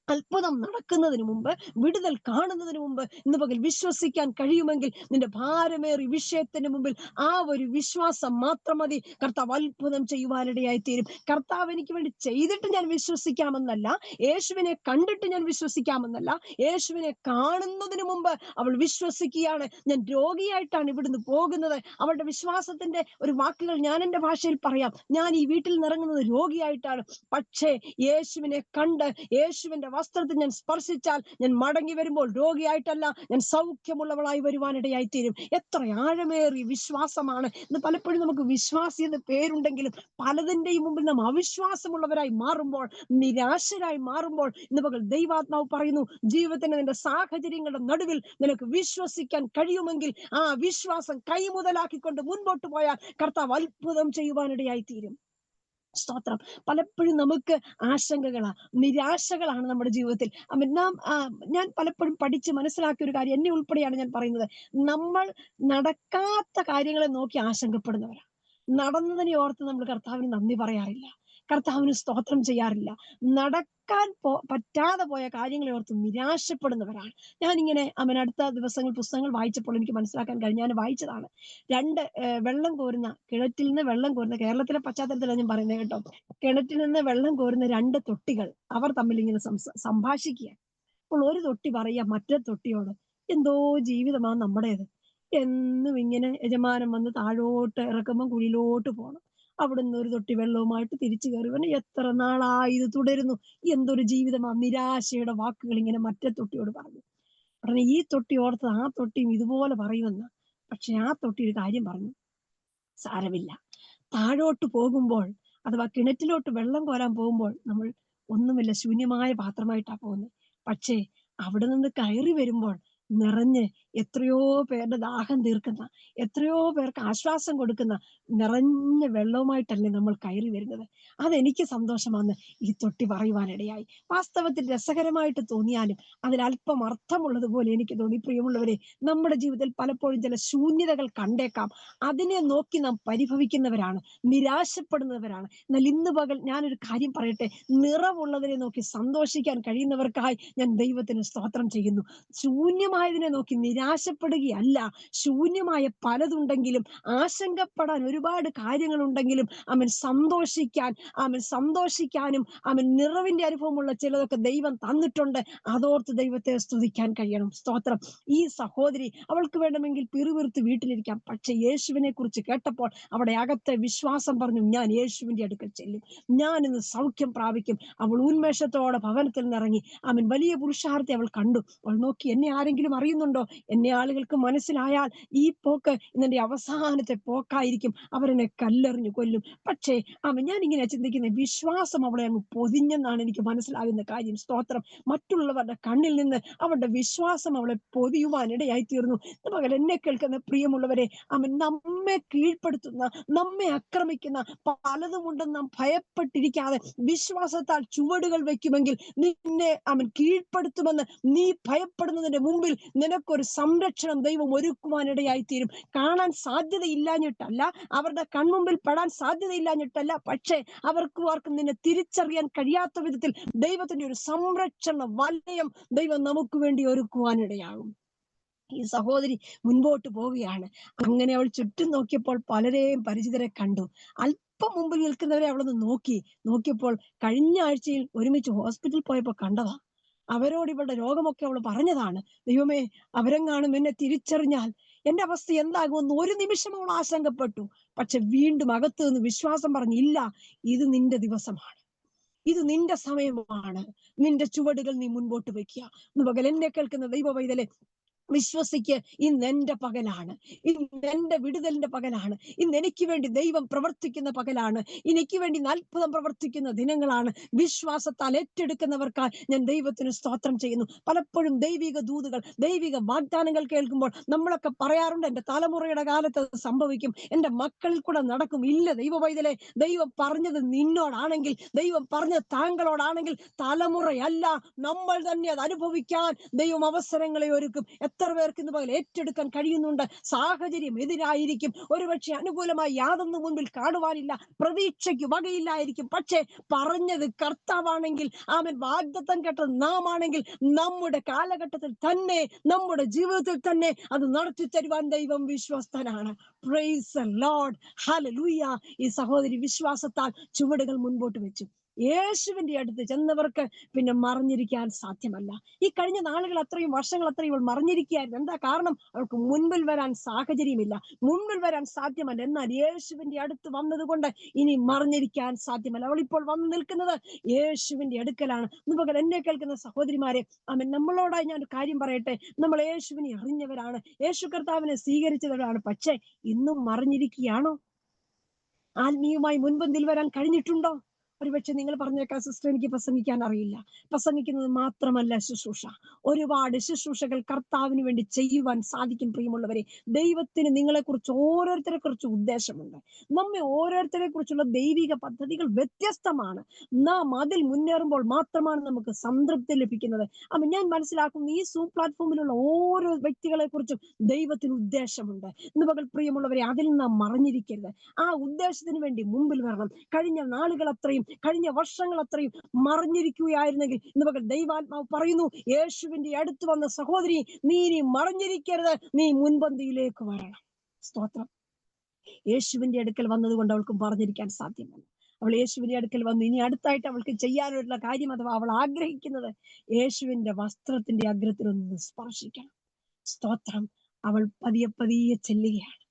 അത്ഭുതം നടക്കുന്നതിന് മുമ്പ്, വിടുതൽ കാണുന്നതിന് മുമ്പ് ഇന്ന് പകൽ വിശ്വസിക്കാൻ കഴിയുമെങ്കിൽ നിന്റെ ഭാരമേറിയ വിഷയത്തിന് മുമ്പിൽ ആ ഒരു വിശ്വാസം മാത്രം മതി. കർത്താവ് അത്ഭുതം ചെയ്യുവാനിടയായി തീരും. കർത്താവ് എനിക്ക് വേണ്ടി ചെയ്തിട്ട് ഞാൻ വിശ്വസിക്കാമെന്നല്ല, യേശുവിനെ കണ്ടിട്ട് ഞാൻ വിശ്വസിക്കാമെന്നല്ല, യേശുവിനെ കാണുന്നതിന് മുമ്പ് അവൾ വിശ്വസിക്കുകയാണ്. ഞാൻ രോഗിയായിട്ടാണ് ഇവിടുന്ന് പോകുന്നത്. അവളുടെ വിശ്വാസത്തിന്റെ ഒരു വാക്കുകൾ ഞാൻ എന്റെ ഭാഷയിൽ പറയാം. ഞാൻ ഈ വീട്ടിൽ നിറങ്ങുന്നത് രോഗിയായിട്ടാണ്. പക്ഷേ യേശുവിനെ കണ്ട് യേശുവിന്റെ വസ്ത്രത്തിൽ ഞാൻ സ്പർശിച്ചാൽ ഞാൻ മടങ്ങി വരുമ്പോൾ രോഗിയായിട്ടല്ല, ഞാൻ സൗഖ്യമുള്ളവളായി വരുവാനിടയായി തീരും. എത്ര ആഴമേറിയ വിശ്വാസമാണ്. ഇന്ന് പലപ്പോഴും നമുക്ക് വിശ്വാസി എന്ന് പേരുണ്ടെങ്കിലും പലതിന്റെയും മുമ്പിൽ നാം അവിശ്വാസമുള്ളവരായി മാറുമ്പോൾ, നിരാശരായി മാറുമ്പോൾ, ഇന്ന് പകൽ ദൈവാത്മാവ് പറയുന്നു, ജീവിതത്തിന്റെ നിന്റെ സാഹചര്യങ്ങളുടെ നടുവിൽ നിനക്ക് വിശ്വസിക്കാൻ കഴിയുമെങ്കിൽ ആ വിശ്വാസം കൈമുതലാക്കിക്കൊണ്ട് മുൻപോട്ട് പോയാൽ കർത്താവ് അത്ഭുതം ചെയ്യുവാനിടയായി തീരും. സ്തോത്രം. പലപ്പോഴും നമുക്ക് ആശങ്കകളാണ്, നിരാശകളാണ് നമ്മുടെ ജീവിതത്തിൽ. ഞാൻ പലപ്പോഴും പഠിച്ച് മനസ്സിലാക്കിയ ഒരു കാര്യം, എന്നെ ഉൾപ്പെടെയാണ് ഞാൻ പറയുന്നത്, നമ്മൾ നടക്കാത്ത കാര്യങ്ങളെ നോക്കി ആശങ്കപ്പെടുന്നവരാണ്. നടന്നതിനെ ഓർത്ത് നമ്മൾ കർത്താവിന് നന്ദി പറയാറില്ല, കർത്താവിന് സ്തോത്രം ചെയ്യാറില്ല. നടക്കാൻ പറ്റാതെ പോയ കാര്യങ്ങളെ ഓർത്ത് നിരാശപ്പെടുന്നവരാണ്. ഞാനിങ്ങനെ അടുത്ത ദിവസങ്ങൾ പുസ്തകങ്ങൾ വായിച്ചപ്പോൾ എനിക്ക് മനസ്സിലാക്കാൻ കഴിഞ്ഞു. ഞാൻ വായിച്ചതാണ്, രണ്ട് വെള്ളം കോരുന്ന, കിണറ്റിൽ നിന്ന് വെള്ളം കോരുന്ന, കേരളത്തിലെ പശ്ചാത്തലത്തിലാണ് ഞാൻ പറയുന്നത് കേട്ടോ, കിണറ്റിൽ നിന്ന് വെള്ളം കോരുന്ന രണ്ട് തൊട്ടികൾ അവർ തമ്മിൽ ഇങ്ങനെ സംഭാഷിക്കുക. അപ്പോൾ ഒരു തൊട്ടി പറയാ മറ്റേ തൊട്ടിയോട്, എന്തോ ജീവിതമാണ് നമ്മുടേത്, എന്നും ഇങ്ങനെ യജമാനൻ വന്ന് താഴോട്ട് ഇറക്കുമ്പോൾ കുഴിയിലോട്ട് പോകണം, അവിടുന്ന് ഒരു തൊട്ടി വെള്ളവുമായിട്ട് തിരിച്ചു കയറി വരണം, എത്ര നാളായി ഇത് തുടരുന്നു, എന്തൊരു ജീവിതമാണ്. നിരാശയുടെ വാക്കുകൾ ഇങ്ങനെ മറ്റേ തൊട്ടിയോട് പറഞ്ഞു. ഉടനെ ഈ തൊട്ടി ഓർത്ത് ആ തൊട്ടിയും ഇതുപോലെ പറയുമെന്ന്. പക്ഷെ ആ തൊട്ടി ഒരു കാര്യം പറഞ്ഞു, സാരമില്ല, താഴോട്ട് പോകുമ്പോൾ അഥവാ കിണറ്റിലോട്ട് വെള്ളം കോരാൻ പോകുമ്പോൾ നമ്മൾ ഒന്നുമില്ല, ശൂന്യമായ പാത്രമായിട്ടാ പോകുന്നത്. പക്ഷേ അവിടെ നിന്ന് കയറി വരുമ്പോൾ നിറഞ്ഞ് എത്രയോ പേരുടെ ദാഹം തീർക്കുന്ന, എത്രയോ പേർക്ക് ആശ്വാസം കൊടുക്കുന്ന നിറഞ്ഞ വെള്ളവുമായിട്ടല്ലേ നമ്മൾ കയറി വരുന്നത്. അതെനിക്ക് സന്തോഷമാണ് ഈ തൊട്ടി പറയുവാനിടയായി. വാസ്തവത്തിൽ രസകരമായിട്ട് തോന്നിയാലും അതിലല്പം അർത്ഥമുള്ളതുപോലെ എനിക്ക് തോന്നി. പ്രിയമുള്ളവരെ, നമ്മുടെ ജീവിതത്തിൽ പലപ്പോഴും ചില ശൂന്യതകൾ കണ്ടേക്കാം. അതിനെ നോക്കി നാം പരിഭവിക്കുന്നവരാണ്, നിരാശപ്പെടുന്നവരാണ്. എന്നാൽ ഇന്ന് പകൽ ഞാനൊരു കാര്യം പറയട്ടെ, നിറവുള്ളതിനെ നോക്കി സന്തോഷിക്കാൻ കഴിയുന്നവർക്കായി ഞാൻ ദൈവത്തിന് സ്തോത്രം ചെയ്യുന്നു. ശൂന്യമായതിനെ നോക്കി നിരാശപ്പെടുകയല്ല. ശൂന്യമായ പലതുണ്ടെങ്കിലും, ആശങ്കപ്പെടാൻ ഒരുപാട് കാര്യങ്ങളുണ്ടെങ്കിലും സന്തോഷിക്കാനും നിറവിന്റെ അനുഭവമുള്ള ചിലതൊക്കെ ദൈവം തന്നിട്ടുണ്ട്. അതോർത്ത് ദൈവത്തെ സ്തുതിക്കാൻ കഴിയണം. സ്തോത്രം. ഈ സഹോദരി, അവൾക്ക് വേണമെങ്കിൽ പിറുപിറുത്ത് വീട്ടിലിരിക്കാം. പക്ഷെ യേശുവിനെ കുറിച്ച് കേട്ടപ്പോൾ അവിടെ അകത്തെ വിശ്വാസം പറഞ്ഞു, ഞാൻ യേശുവിന്റെ അടുക്കൽ ചെല്ലും, ഞാൻ ഇന്ന് സൗഖ്യം പ്രാപിക്കും. അവൾ ഉന്മേഷത്തോടെ ഭവനത്തിൽ നിന്നിറങ്ങി. വലിയ പുരുഷാരത്തെ അവൾ കണ്ടു. അവൾ നോക്കി, എന്നെ ആരെങ്കിലും അറിയുന്നുണ്ടോ? എന്നെ ആളുകൾക്ക് മനസ്സിലായാൽ ഈ പോക്ക് ഇന്നെ അവസാനത്തെ പോക്കായിരിക്കും, അവരെന്നെ കല്ലെറിഞ്ഞു കൊല്ലും. പക്ഷേ ഞാൻ ഇങ്ങനെ ചിന്തിക്കുന്നത്, വിശ്വാസം അവളെ അങ്ങ് പൊതിഞ്ഞെന്നാണ് എനിക്ക് മനസ്സിലാകുന്ന കാര്യം. സ്തോത്രം. മറ്റുള്ളവരുടെ കണ്ണിൽ നിന്ന് അവളുടെ വിശ്വാസം അവളെ പൊതിയുവാൻ ഇടയായി തീർന്നു. മകൾ, എന്നെ കേൾക്കുന്ന പ്രിയമുള്ളവരെ, നമ്മെ കീഴ്പ്പെടുത്തുന്ന, നമ്മെ ആക്രമിക്കുന്ന പലതുമുണ്ടെന്ന് നാം ഭയപ്പെട്ടിരിക്കാതെ വിശ്വാസത്താൽ ചുവടുകൾ വെക്കുമെങ്കിൽ നിന്നെ കീഴ്പ്പെടുത്തുമെന്ന് നീ ഭയപ്പെടുന്നതിന്റെ മുമ്പിൽ നിനക്കൊരു സംരക്ഷണം ദൈവം ഒരുക്കുവാനിടയായി തീരും. കാണാൻ സാധ്യതയില്ലാഞ്ഞിട്ടല്ല, അവരുടെ കൺമുമ്പിൽ പെടാൻ സാധ്യതയില്ലാഞ്ഞിട്ടല്ല, പക്ഷേ ആർക്കും നിന്നെ തിരിച്ചറിയാൻ കഴിയാത്ത വിധത്തിൽ ദൈവത്തിന്റെ ഒരു സംരക്ഷണ വലയം ദൈവം നമുക്ക് വേണ്ടി ഒരുക്കുവാനിടയാകും. ഈ സഹോദരി മുൻപോട്ട് പോവുകയാണ്. അങ്ങനെ അവൾ ചുറ്റും നോക്കിയപ്പോൾ പലരെയും പരിചിതരെ കണ്ടു. അല്പം മുമ്പിൽ നിൽക്കുന്നവരെ അവളൊന്ന് നോക്കിയപ്പോൾ കഴിഞ്ഞ ആഴ്ചയിൽ ഒരുമിച്ച് ഹോസ്പിറ്റലിൽ പോയപ്പോൾ കണ്ടതാ. അവരോട് ഇവളുടെ രോഗമൊക്കെ അവൾ പറഞ്ഞതാണ്. ദൈവമേ, അവരെങ്ങാനും എന്നെ തിരിച്ചറിഞ്ഞാൽ എന്റെ അവസ്ഥ എന്താകുമെന്ന് ഒരു നിമിഷം അവൾ ആശങ്കപ്പെട്ടു. പക്ഷെ വീണ്ടും അകത്ത് നിന്ന് വിശ്വാസം പറഞ്ഞു, ഇല്ല, ഇത് നിന്റെ ദിവസമാണ്, ഇത് നിന്റെ സമയമാണ്, നിന്റെ ചുവടുകൾ നീ മുൻപോട്ട് വെക്കുക. പകൽ എന്നെ കേൾക്കുന്ന ദൈവ പൈതലെ, വിശ്വസിക്ക്, ഇന്ന് എന്റെ പകലാണ്, ഇന്ന് എന്റെ വിടുതലിന്റെ പകലാണ്, ഇന്ന് എനിക്ക് വേണ്ടി ദൈവം പ്രവർത്തിക്കുന്ന പകലാണ്, എനിക്ക് വേണ്ടി അത്ഭുതം പ്രവർത്തിക്കുന്ന ദിനങ്ങളാണ്. വിശ്വാസത്താൽ ഏറ്റെടുക്കുന്നവർക്കായി ഞാൻ ദൈവത്തിന് സ്തോത്രം ചെയ്യുന്നു. പലപ്പോഴും ദൈവിക ദൂതുകൾ, ദൈവിക വാഗ്ദാനങ്ങൾ കേൾക്കുമ്പോൾ നമ്മളൊക്കെ പറയാറുണ്ട്, എന്റെ തലമുറയുടെ കാലത്ത് അത് സംഭവിക്കും, എന്റെ മക്കളിൽ കൂടെ നടക്കും. ഇല്ല ദൈവ പൈതലെ, ദൈവം പറഞ്ഞത് നിന്നോടാണെങ്കിൽ, ദൈവം പറഞ്ഞത് താങ്കളോടാണെങ്കിൽ, തലമുറയല്ല, നമ്മൾ തന്നെ അത് അനുഭവിക്കാൻ ദൈവം അവസരങ്ങളെ ഒരുക്കും. എത്ര പേർക്ക് ഇന്ന് പകൽ ഏറ്റെടുക്കാൻ കഴിയുന്നുണ്ട്? സാഹചര്യം എതിരായിരിക്കും, ഒരുപക്ഷെ അനുകൂലമായി യാതൊന്നും മുൻപിൽ കാണുവാനില്ല, പ്രതീക്ഷയ്ക്ക് വകയില്ലായിരിക്കും. പക്ഷേ പറഞ്ഞത് കർത്താവാണെങ്കിൽ, വാഗ്ദത്തം കേട്ടത് നാം ആണെങ്കിൽ, നമ്മുടെ കാലഘട്ടത്തിൽ തന്നെ, നമ്മുടെ ജീവിതത്തിൽ തന്നെ അത് നടത്തി തരുവാൻ ദൈവം വിശ്വസ്തനാണ്. Praise the lord, hallelujah. ഈ സഹോദരി വിശ്വാസത്താൽ ചുവടുകൾ മുൻപോട്ട് വെച്ചു. യേശുവിന്റെ അടുത്ത് ചെന്നവർക്ക് പിന്നെ മറിഞ്ഞിരിക്കാൻ സാധ്യമല്ല. ഈ കഴിഞ്ഞ നാളുകൾ അത്രയും, വർഷങ്ങൾ അത്രയും ഇവൾ മറിഞ്ഞിരിക്കുകയായിരുന്നു. എന്താ കാരണം? അവൾക്ക് മുൻപിൽ വരാൻ സാഹചര്യമില്ല, മുൻപിൽ വരാൻ സാധ്യമല്ല. എന്നാൽ യേശുവിന്റെ അടുത്ത് വന്നത് കൊണ്ട് ഇനി മറിഞ്ഞിരിക്കാൻ സാധ്യമല്ല. അവൾ ഇപ്പോൾ വന്ന് നിൽക്കുന്നത് യേശുവിന്റെ അടുക്കലാണ്. പകൽ എന്നെ കേൾക്കുന്ന സഹോദരിമാരെ, നമ്മളോടായി ഞാൻ ഒരു കാര്യം പറയട്ടെ. നമ്മൾ യേശുവിനെ അറിഞ്ഞവരാണ്, യേശു കർത്താവിനെ സ്വീകരിച്ചവരാണ്. പക്ഷേ ഇന്നും മറിഞ്ഞിരിക്കുകയാണോ? ആത്മീയമായി മുൻപന്തിൽ വരാൻ കഴിഞ്ഞിട്ടുണ്ടോ? ഒരുപക്ഷെ നിങ്ങൾ പറഞ്ഞേക്കാം, സിസ്റ്റർ എനിക്ക് പ്രസംഗിക്കാൻ അറിയില്ല. പ്രസംഗിക്കുന്നത് മാത്രമല്ല ശുശ്രൂഷ, ഒരുപാട് ശുശ്രൂഷകൾ കർത്താവിന് വേണ്ടി ചെയ്യുവാൻ സാധിക്കും. പ്രിയമുള്ളവരെ, ദൈവത്തിന് നിങ്ങളെക്കുറിച്ച്, ഓരോരുത്തരെ കുറിച്ച് ഉദ്ദേശമുണ്ട്. നമ്മെ ഓരോരുത്തരെ കുറിച്ചുള്ള ദൈവിക പദ്ധതികൾ വ്യത്യസ്തമാണ്. നാം അതിൽ മുന്നേറുമ്പോൾ മാത്രമാണ് നമുക്ക് സംതൃപ്തി ലഭിക്കുന്നത്. ഞാൻ മനസ്സിലാക്കുന്നു, ഈ സൂം പ്ലാറ്റ്ഫോമിലുള്ള ഓരോ വ്യക്തികളെ കുറിച്ചും ദൈവത്തിന് ഉദ്ദേശമുണ്ട്. ഇന്ന് പകൽ പ്രിയമുള്ളവരെ, അതിൽ നാം മറഞ്ഞിരിക്കരുത്. ആ ഉദ്ദേശത്തിന് വേണ്ടി മുമ്പിൽ വരണം. കഴിഞ്ഞ നാളുകൾ അത്രയും, കഴിഞ്ഞ വർഷങ്ങൾ അത്രയും മറിഞ്ഞിരിക്കുകയായിരുന്നെങ്കിൽ ഇന്ന് പകൽ ദൈവാത്മാവ് പറയുന്നു, യേശുവിന്റെ അടുത്ത് വന്ന സഹോദരി, നീ ഇനി മറിഞ്ഞിരിക്കരുത്, നീ മുൻപന്തിയിലേക്ക് വരണം. സ്തോത്രം. യേശുവിന്റെ അടുക്കൽ വന്നത് കൊണ്ട് അവൾക്ക് മറിഞ്ഞിരിക്കാൻ സാധ്യമല്ല. അവൾ യേശുവിന്റെ അടുക്കൽ വന്നു. ഇനി അടുത്തായിട്ട് അവൾക്ക് ചെയ്യാനുള്ള കാര്യം, അഥവാ അവൾ ആഗ്രഹിക്കുന്നത്, യേശുവിന്റെ വസ്ത്രത്തിന്റെ അഗ്രത്തിൽ ഒന്ന് സ്പർശിക്കണം. സ്തോത്രം. അവൾ പതിയെ ചെല്ലുകയാണ്.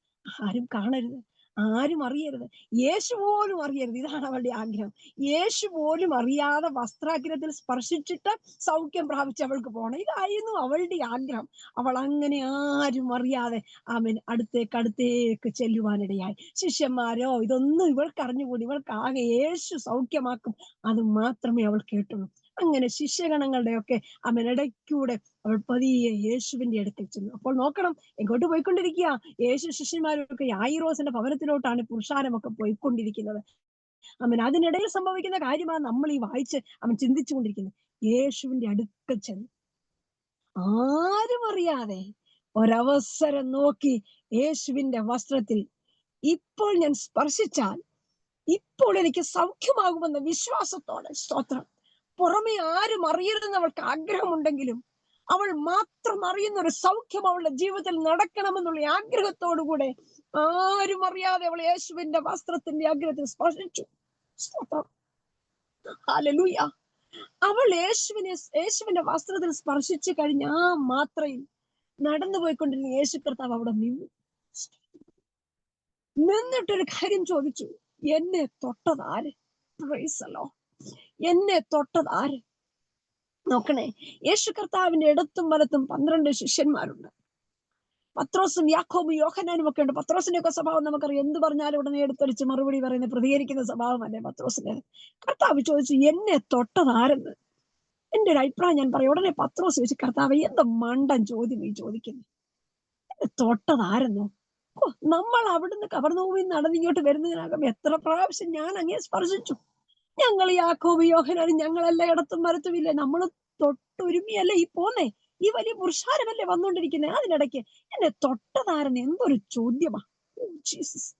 ആരും കാണരുത്, ആരും അറിയരുത്, യേശു പോലും അറിയരുത്. ഇതാണ് അവളുടെ ആഗ്രഹം. യേശു പോലും അറിയാതെ വസ്ത്രാഗ്രഹത്തിൽ സ്പർശിച്ചിട്ട് സൗഖ്യം പ്രാപിച്ച് അവൾക്ക് പോകണം. ഇതായിരുന്നു അവളുടെ ആഗ്രഹം. അവൾ അങ്ങനെ ആരും അറിയാതെ അടുത്തേക്ക് ചെല്ലുവാനിടയായി. ശിഷ്യന്മാരോ ഇതൊന്നും ഇവൾക്ക് അറിഞ്ഞുകൂടി. ഇവൾക്ക് ആകെ യേശു സൗഖ്യമാക്കും, അത് മാത്രമേ അവൾ കേട്ടുള്ളൂ. അങ്ങനെ ശിഷ്യഗണങ്ങളുടെയൊക്കെ ഇടയ്ക്കൂടെ അവൾ പതിയെ യേശുവിന്റെ അടുക്കൽ ചെന്നു. അപ്പോൾ നോക്കണം, എങ്ങോട്ട് പോയിക്കൊണ്ടിരിക്കുക? യേശു ശിഷ്യന്മാരൊക്കെ യായിറോസിന്റെ ഭവനത്തിലോട്ടാണ് പുരുഷാരമൊക്കെ പോയിക്കൊണ്ടിരിക്കുന്നത്. അതിനിടയിൽ സംഭവിക്കുന്ന കാര്യമാണ് നമ്മൾ ഈ വായിച്ച് ചിന്തിച്ചു കൊണ്ടിരിക്കുന്നത്. യേശുവിന്റെ അടുക്കൽ ചെന്നു, ആരും അറിയാതെ ഒരവസരം നോക്കി യേശുവിന്റെ വസ്ത്രത്തിൽ ഇപ്പോൾ ഞാൻ സ്പർശിച്ചാൽ ഇപ്പോൾ എനിക്ക് സൗഖ്യമാകുമെന്ന വിശ്വാസത്തോടെ, സ്തോത്രം, പുറമെ ആരും അറിയരുതെന്ന് അവൾക്ക് ആഗ്രഹമുണ്ടെങ്കിലും അവൾ മാത്രം അറിയുന്ന ഒരു സൗഖ്യം അവളുടെ ജീവിതത്തിൽ നടക്കണമെന്നുള്ള ആഗ്രഹത്തോടുകൂടെ ആരും അറിയാതെ അവൾ യേശുവിന്റെ വസ്ത്രത്തിന്റെ അഗ്രത്തിൽ സ്പർശിച്ചു. ഹല്ലേലൂയ. അവൾ യേശുവിന്റെ വസ്ത്രത്തിൽ സ്പർശിച്ചു കഴിഞ്ഞ ആ മാത്രയിൽ നടന്നു പോയിക്കൊണ്ടിരുന്ന യേശു കർത്താവ് അവിടെ നിന്നിട്ടൊരു കാര്യം ചോദിച്ചു, എന്നെ തൊട്ടതാര്? എന്നെ തൊട്ടതാര്? നോക്കണേ, യേശു കർത്താവിന്റെ ഇടത്തും വലത്തും 12 ശിഷ്യന്മാരുണ്ട്. പത്രോസും യാക്കോബും യോഹന്നാനും ഒക്കെ ഉണ്ട്. പത്രോസിന്റെ ഒക്കെ സ്വഭാവം നമുക്കറിയാം. എന്ത് പറഞ്ഞാലും ഉടനെ എടുത്തടിച്ച് മറുപടി പറയുന്ന പ്രതികരിക്കുന്ന സ്വഭാവമല്ലേ പത്രോസിന്. കർത്താവ് ചോദിച്ചു, എന്നെ തൊട്ടതാരെന്ന്. എന്റെ ഒരു അഭിപ്രായം ഞാൻ പറയും. ഉടനെ പത്രോസ് ചോദിച്ചു, കർത്താവ് എന്ത് മണ്ടൻ ചോദ്യം ഈ ചോദിക്കുന്നു, എന്നെ തൊട്ടതാരെന്നോ? നമ്മൾ അവിടുന്ന് കവർന്നൂമിൽ നടന്നിങ്ങോട്ട് വരുന്നതിനകം എത്ര പ്രാവശ്യം ഞാൻ അങ്ങേ സ്പർശിച്ചു. ഞങ്ങൾ യാക്കോബ് യോഹന്നാനും ഞങ്ങളെല്ലാം ഇടത്തും വലത്തുമില്ലേ, നമ്മൾ തൊട്ടൊരുമിയല്ലേ ഈ പോന്നേ, ഈ വലിയ പുരുഷാരമല്ലേ വന്നുകൊണ്ടിരിക്കുന്നത്. അതിനിടയ്ക്ക് എന്നെ തൊട്ടതാരെന്ന് എന്തൊരു ചോദ്യമാ. ജീസസ്.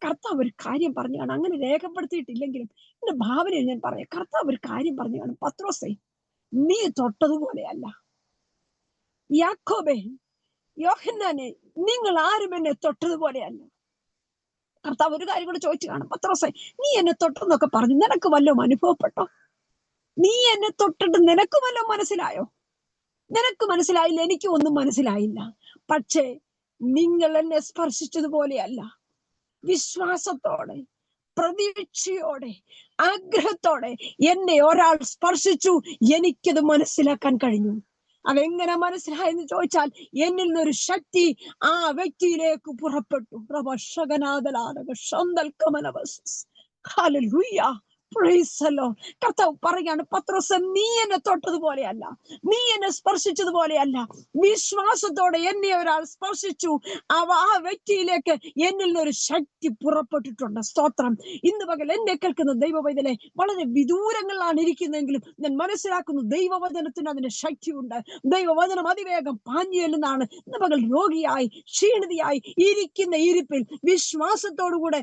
കർത്താവ് ഒരു കാര്യം പറഞ്ഞു കാണും. അങ്ങനെ രേഖപ്പെടുത്തിയിട്ടില്ലെങ്കിലും എന്റെ ഭാവനയിൽ ഞാൻ പറയാം, കർത്താവ് ഒരു കാര്യം പറഞ്ഞു കാണും. പത്രോസേ, നീ തൊട്ടതുപോലെയല്ല. യാക്കോബേ, യോഹന്നാനെ, നിങ്ങൾ ആരും എന്നെ തൊട്ടതുപോലെയല്ല. കർത്താവ് ഒരു കാര്യം കൂടെ ചോദിച്ചു കാണും. പത്രോസേ, നീ എന്നെ തൊട്ടെന്നൊക്കെ പറഞ്ഞു, നിനക്ക് വല്ലതും അനുഭവപ്പെട്ടോ? നീ എന്നെ തൊട്ടിട്ട് നിനക്ക് വല്ലതും മനസ്സിലായോ? നിനക്ക് മനസ്സിലായില്ല, എനിക്കും ഒന്നും മനസ്സിലായില്ല. പക്ഷേ നിങ്ങൾ എന്നെ സ്പർശിച്ചതുപോലെയല്ല. വിശ്വാസത്തോടെ, പ്രതീക്ഷയോടെ, ആഗ്രഹത്തോടെ എന്നെ ഒരാൾ സ്പർശിച്ചു. എനിക്കത് മനസ്സിലാക്കാൻ കഴിഞ്ഞു. അതെങ്ങനെ മനസ്സിലായെന്ന് ചോദിച്ചാൽ, എന്നിൽ നിന്നൊരു ശക്തി ആ വ്യക്തിയിലേക്ക് പുറപ്പെട്ടു. കർത്താവ് പറയാണ്, പത്രോസ്, നീ എന്നെ തൊട്ടതുപോലെയല്ല, നീ എന്നെ സ്പർശിച്ചതുപോലെയല്ല. വിശ്വാസത്തോടെ എന്നെ ഒരാൾ സ്പർശിച്ചു. ആ വ്യക്തിയിലേക്ക് എന്നിൽ നിന്നൊരു ശക്തി പുറപ്പെട്ടിട്ടുണ്ട്. സ്തോത്രം. ഇന്ന് പകൽ എന്നെ കേൾക്കുന്ന ദൈവവൈതലെ, വളരെ വിദൂരങ്ങളിലാണ് ഇരിക്കുന്നതെങ്കിലും ഞാൻ മനസ്സിലാക്കുന്നു, ദൈവവചനത്തിന് അതിന് ശക്തിയുണ്ട്. ദൈവവചനം അതിവേഗം പാഞ്ഞു ചെല്ലുന്നതാണ്. ഇന്ന് പകൽ രോഗിയായി ക്ഷീണിതയായി ഇരിക്കുന്ന ഇരിപ്പിൽ വിശ്വാസത്തോടുകൂടെ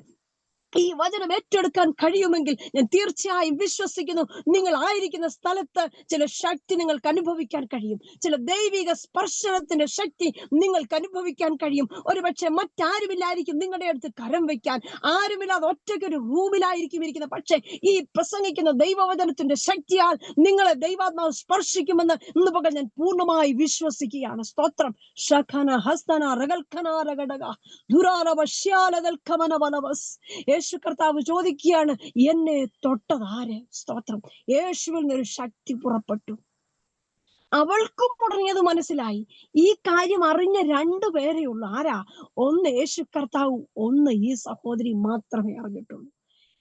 ഈ വചനം ഏറ്റെടുക്കാൻ കഴിയുമെങ്കിൽ ഞാൻ തീർച്ചയായും വിശ്വസിക്കുന്നു, നിങ്ങൾ ആയിരിക്കുന്ന സ്ഥലത്ത് ചില ശക്തി നിങ്ങൾക്ക് അനുഭവിക്കാൻ കഴിയും. ചില ദൈവിക സ്പർശനത്തിന്റെ ശക്തി നിങ്ങൾക്ക് അനുഭവിക്കാൻ കഴിയും. ഒരുപക്ഷെ മറ്റാരുമില്ലായിരിക്കും നിങ്ങളുടെ അടുത്ത് കരം വയ്ക്കാൻ, ആരുമില്ലാതെ ഒറ്റയ്ക്കൊരു റൂമിലായിരിക്കും ഇരിക്കുന്നത്. പക്ഷെ ഈ പ്രസംഗിക്കുന്ന ദൈവവചനത്തിന്റെ ശക്തിയാൽ നിങ്ങളെ ദൈവാത്മാവ് സ്പർശിക്കുമെന്ന് ഇന്ന് പകൽ ഞാൻ പൂർണ്ണമായി വിശ്വസിക്കുകയാണ്. സ്തോത്രം. ശഖന ഹസ്തന റഗൽഖന റഗഡഗ ദുരാരവശ്യാലകൽഖമന വനവസ്. യേശു കർത്താവ് ചോദിക്കുകയാണ്, എന്നെ തൊട്ടതാര്? സ്തോത്രം. യേശുവിൽ നിന്നൊരു ശക്തി പുറപ്പെട്ടു. അവൾക്കും ഉടനെയത് മനസ്സിലായി. ഈ കാര്യം അറിഞ്ഞ 2 പേരേ ഉള്ളൂ. ആരാ? ഒന്ന് യേശു കർത്താവ്, ഒന്ന് ഈ സഹോദരി മാത്രമേ അറിഞ്ഞിട്ടുള്ളൂ.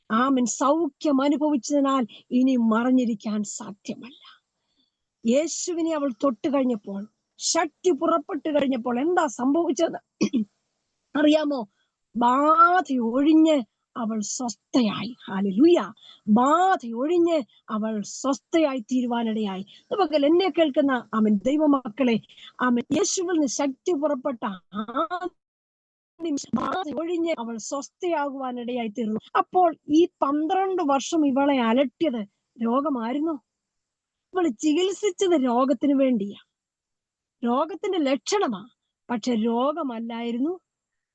ആമേൻ. സൗഖ്യം അനുഭവിച്ചതിനാൽ ഇനി മറഞ്ഞിരിക്കാൻ സാധ്യമല്ല. യേശുവിനെ അവൾ തൊട്ട് കഴിഞ്ഞപ്പോൾ, ശക്തി പുറപ്പെട്ടു കഴിഞ്ഞപ്പോൾ എന്താ സംഭവിച്ചത് അറിയാമോ? ബാധ ഒഴിഞ്ഞ് അവൾ സ്വസ്ഥയായി. ഹല്ലേലൂയ. ബാധ ഒഴിഞ്ഞ് അവൾ സ്വസ്ഥയായി തീരുവാനിടയായി. നമുക്ക് എന്നെ കേൾക്കുന്ന ആമേൻ ദൈവമക്കളെ, ആമേൻ, യേശുവിൽ നിന്ന് ശക്തി പുറപ്പെട്ട ബാധ ഒഴിഞ്ഞ് അവൾ സ്വസ്ഥയാകുവാനിടയായി തീർന്നു. അപ്പോൾ ഈ 12 വർഷം ഇവളെ അലട്ടിയത് രോഗമായിരുന്നോ? ഇവൾ ചികിത്സിച്ചത് രോഗത്തിന് വേണ്ടിയാ, രോഗത്തിന്റെ ലക്ഷണമാ. പക്ഷെ രോഗമല്ലായിരുന്നു,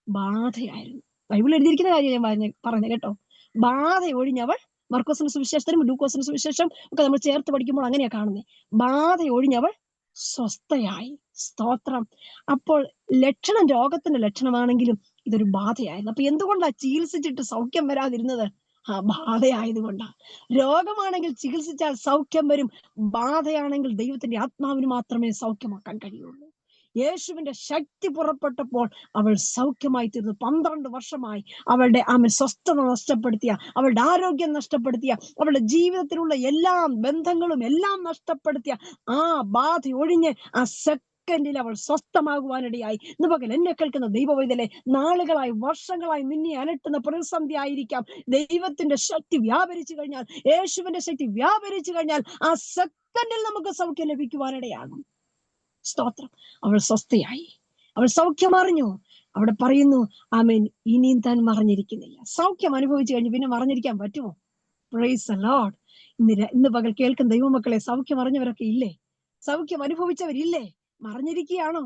ബാധയായിരുന്നു. ബൈബിൾ എഴുതിയിരിക്കുന്ന കാര്യം ഞാൻ പറഞ്ഞു കേട്ടോ. ബാധ ഒഴിഞ്ഞവൾ, മർക്കോസിന്റെ സുവിശേഷത്തിനും ലൂക്കോസിന്റെ സുവിശേഷം ഒക്കെ നമ്മൾ ചേർത്ത് പഠിക്കുമ്പോൾ അങ്ങനെയാ കാണുന്നത്. ബാധ ഒഴിഞ്ഞവൾ സ്വസ്ഥയായി. സ്തോത്രം. അപ്പോൾ ലക്ഷണം രോഗത്തിന്റെ ലക്ഷണമാണെങ്കിലും ഇതൊരു ബാധയായിരുന്നു. അപ്പൊ എന്തുകൊണ്ടാ ചികിത്സിച്ചിട്ട് സൗഖ്യം വരാതിരുന്നത്? ബാധയായതുകൊണ്ടാ. രോഗമാണെങ്കിൽ ചികിത്സിച്ചാൽ സൗഖ്യം വരും. ബാധയാണെങ്കിൽ ദൈവത്തിന്റെ ആത്മാവിന് മാത്രമേ സൗഖ്യമാക്കാൻ കഴിയുള്ളൂ. യേശുവിന്റെ ശക്തി പുറപ്പെട്ടപ്പോൾ അവൾ സൗഖ്യമായി തീർന്നു. 12 വർഷമായി അവളുടെ സ്വസ്ഥത നഷ്ടപ്പെടുത്തിയ, അവളുടെ ആരോഗ്യം നഷ്ടപ്പെടുത്തിയ, അവളുടെ ജീവിതത്തിലുള്ള എല്ലാ ബന്ധങ്ങളും എല്ലാം നഷ്ടപ്പെടുത്തിയ ആ ബാധ ഒഴിഞ്ഞ് ആ സെക്കൻഡിൽ അവൾ സ്വസ്ഥമാകുവാനിടയായി. ഇന്ന് പകൽ എന്നെ കേൾക്കുന്ന ദൈവവൈതലെ, നാളുകളായി വർഷങ്ങളായി നിന്നെ അലട്ടുന്ന പ്രതിസന്ധി ആയിരിക്കാം. ദൈവത്തിന്റെ ശക്തി വ്യാപരിച്ചു കഴിഞ്ഞാൽ, യേശുവിന്റെ ശക്തി വ്യാപരിച്ചു കഴിഞ്ഞാൽ ആ സെക്കൻഡിൽ നമുക്ക് സൗഖ്യം ലഭിക്കുവാനിടയാകും. സ്തോത്രം. അവൾ സ്വസ്ഥയായി, അവൾ സൗഖ്യം അറിഞ്ഞു. അവിടെ പറയുന്നു, ആമേൻ, ഇനിയും താൻ മറഞ്ഞിരിക്കുന്നില്ല. സൗഖ്യം അനുഭവിച്ചു കഴിഞ്ഞു പിന്നെ മറഞ്ഞിരിക്കാൻ പറ്റുമോ? Price the Lord. ഇന്ന് പകൽ കേൾക്കുന്ന ദൈവമക്കളെ, സൗഖ്യം അറിഞ്ഞവരൊക്കെ ഇല്ലേ? സൗഖ്യം അനുഭവിച്ചവരില്ലേ? മറഞ്ഞിരിക്കുകയാണോ?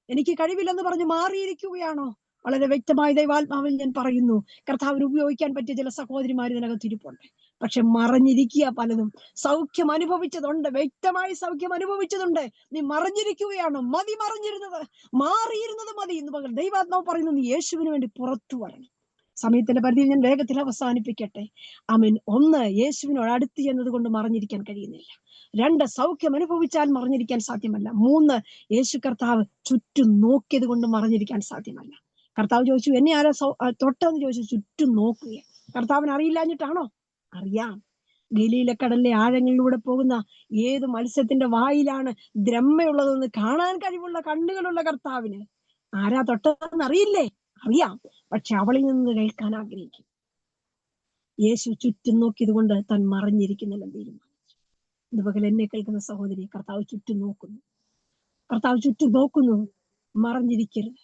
എനിക്ക് കഴിവില്ലെന്ന് പറഞ്ഞ് മാറിയിരിക്കുകയാണോ? വളരെ വ്യക്തമായി ദൈവാത്മാവിൽ ഞാൻ പറയുന്നു, കർത്താവിന് ഉപയോഗിക്കാൻ പറ്റിയ ചില സഹോദരിമാർ ഇതിനകത്ത് ഇരിപ്പുണ്ട്. പക്ഷെ മറഞ്ഞിരിക്കുക പലതും. സൗഖ്യം അനുഭവിച്ചതുണ്ട്, വ്യക്തമായി സൗഖ്യം അനുഭവിച്ചതുണ്ട്. നീ മറഞ്ഞിരിക്കുകയാണോ? മതി മറഞ്ഞിരുന്നത്, മാറിയിരുന്നത് മതി. ഇന്ന് പകൽ ദൈവാത്മാവ് പറയുന്നു, നീ യേശുവിന് വേണ്ടി പുറത്തു വരണം. സമയത്തിന്റെ പരിധിയിൽ ഞാൻ വേഗത്തിൽ അവസാനിപ്പിക്കട്ടെ. ആമേൻ. ഒന്ന്, യേശുവിനോട് അടുത്ത് ചെന്നത് കൊണ്ട് മറഞ്ഞിരിക്കാൻ കഴിയുന്നില്ല. രണ്ട്, സൗഖ്യം അനുഭവിച്ചാൽ മറഞ്ഞിരിക്കാൻ സാധ്യമല്ല. മൂന്ന്, യേശു കർത്താവ് ചുറ്റും നോക്കിയത് കൊണ്ട് മറഞ്ഞിരിക്കാൻ സാധ്യമല്ല. കർത്താവ് ചോദിച്ചു, എന്നെ ആരാ തൊട്ടെന്ന് ചോദിച്ചു. ചുറ്റും നോക്കുക. കർത്താവിന് അറിയില്ലാഞ്ഞിട്ടാണോ? അറിയാം. ഗലീലക്കടലിലെ ആഴങ്ങളിലൂടെ പോകുന്ന ഏത് മത്സ്യത്തിന്റെ വായിലാണ് ദ്രഹ്മയുള്ളതെന്ന് കാണാൻ കഴിവുള്ള കണ്ണുകളുള്ള കർത്താവിന് ആരാ തൊട്ടതെന്ന് അറിയില്ലേ? അറിയാം. പക്ഷെ അവളിൽ നിന്ന് കേൾക്കാൻ ആഗ്രഹിക്കും. യേശു ചുറ്റും നോക്കിയത് കൊണ്ട് താൻ മറഞ്ഞിരിക്കുന്നില്ല തീരുമാനിച്ചു. ഇതുപകൽ എന്നെ കേൾക്കുന്ന സഹോദരി, കർത്താവ് ചുറ്റും നോക്കുന്നു. കർത്താവ് ചുറ്റും നോക്കുന്നു. മറഞ്ഞിരിക്കരുത്,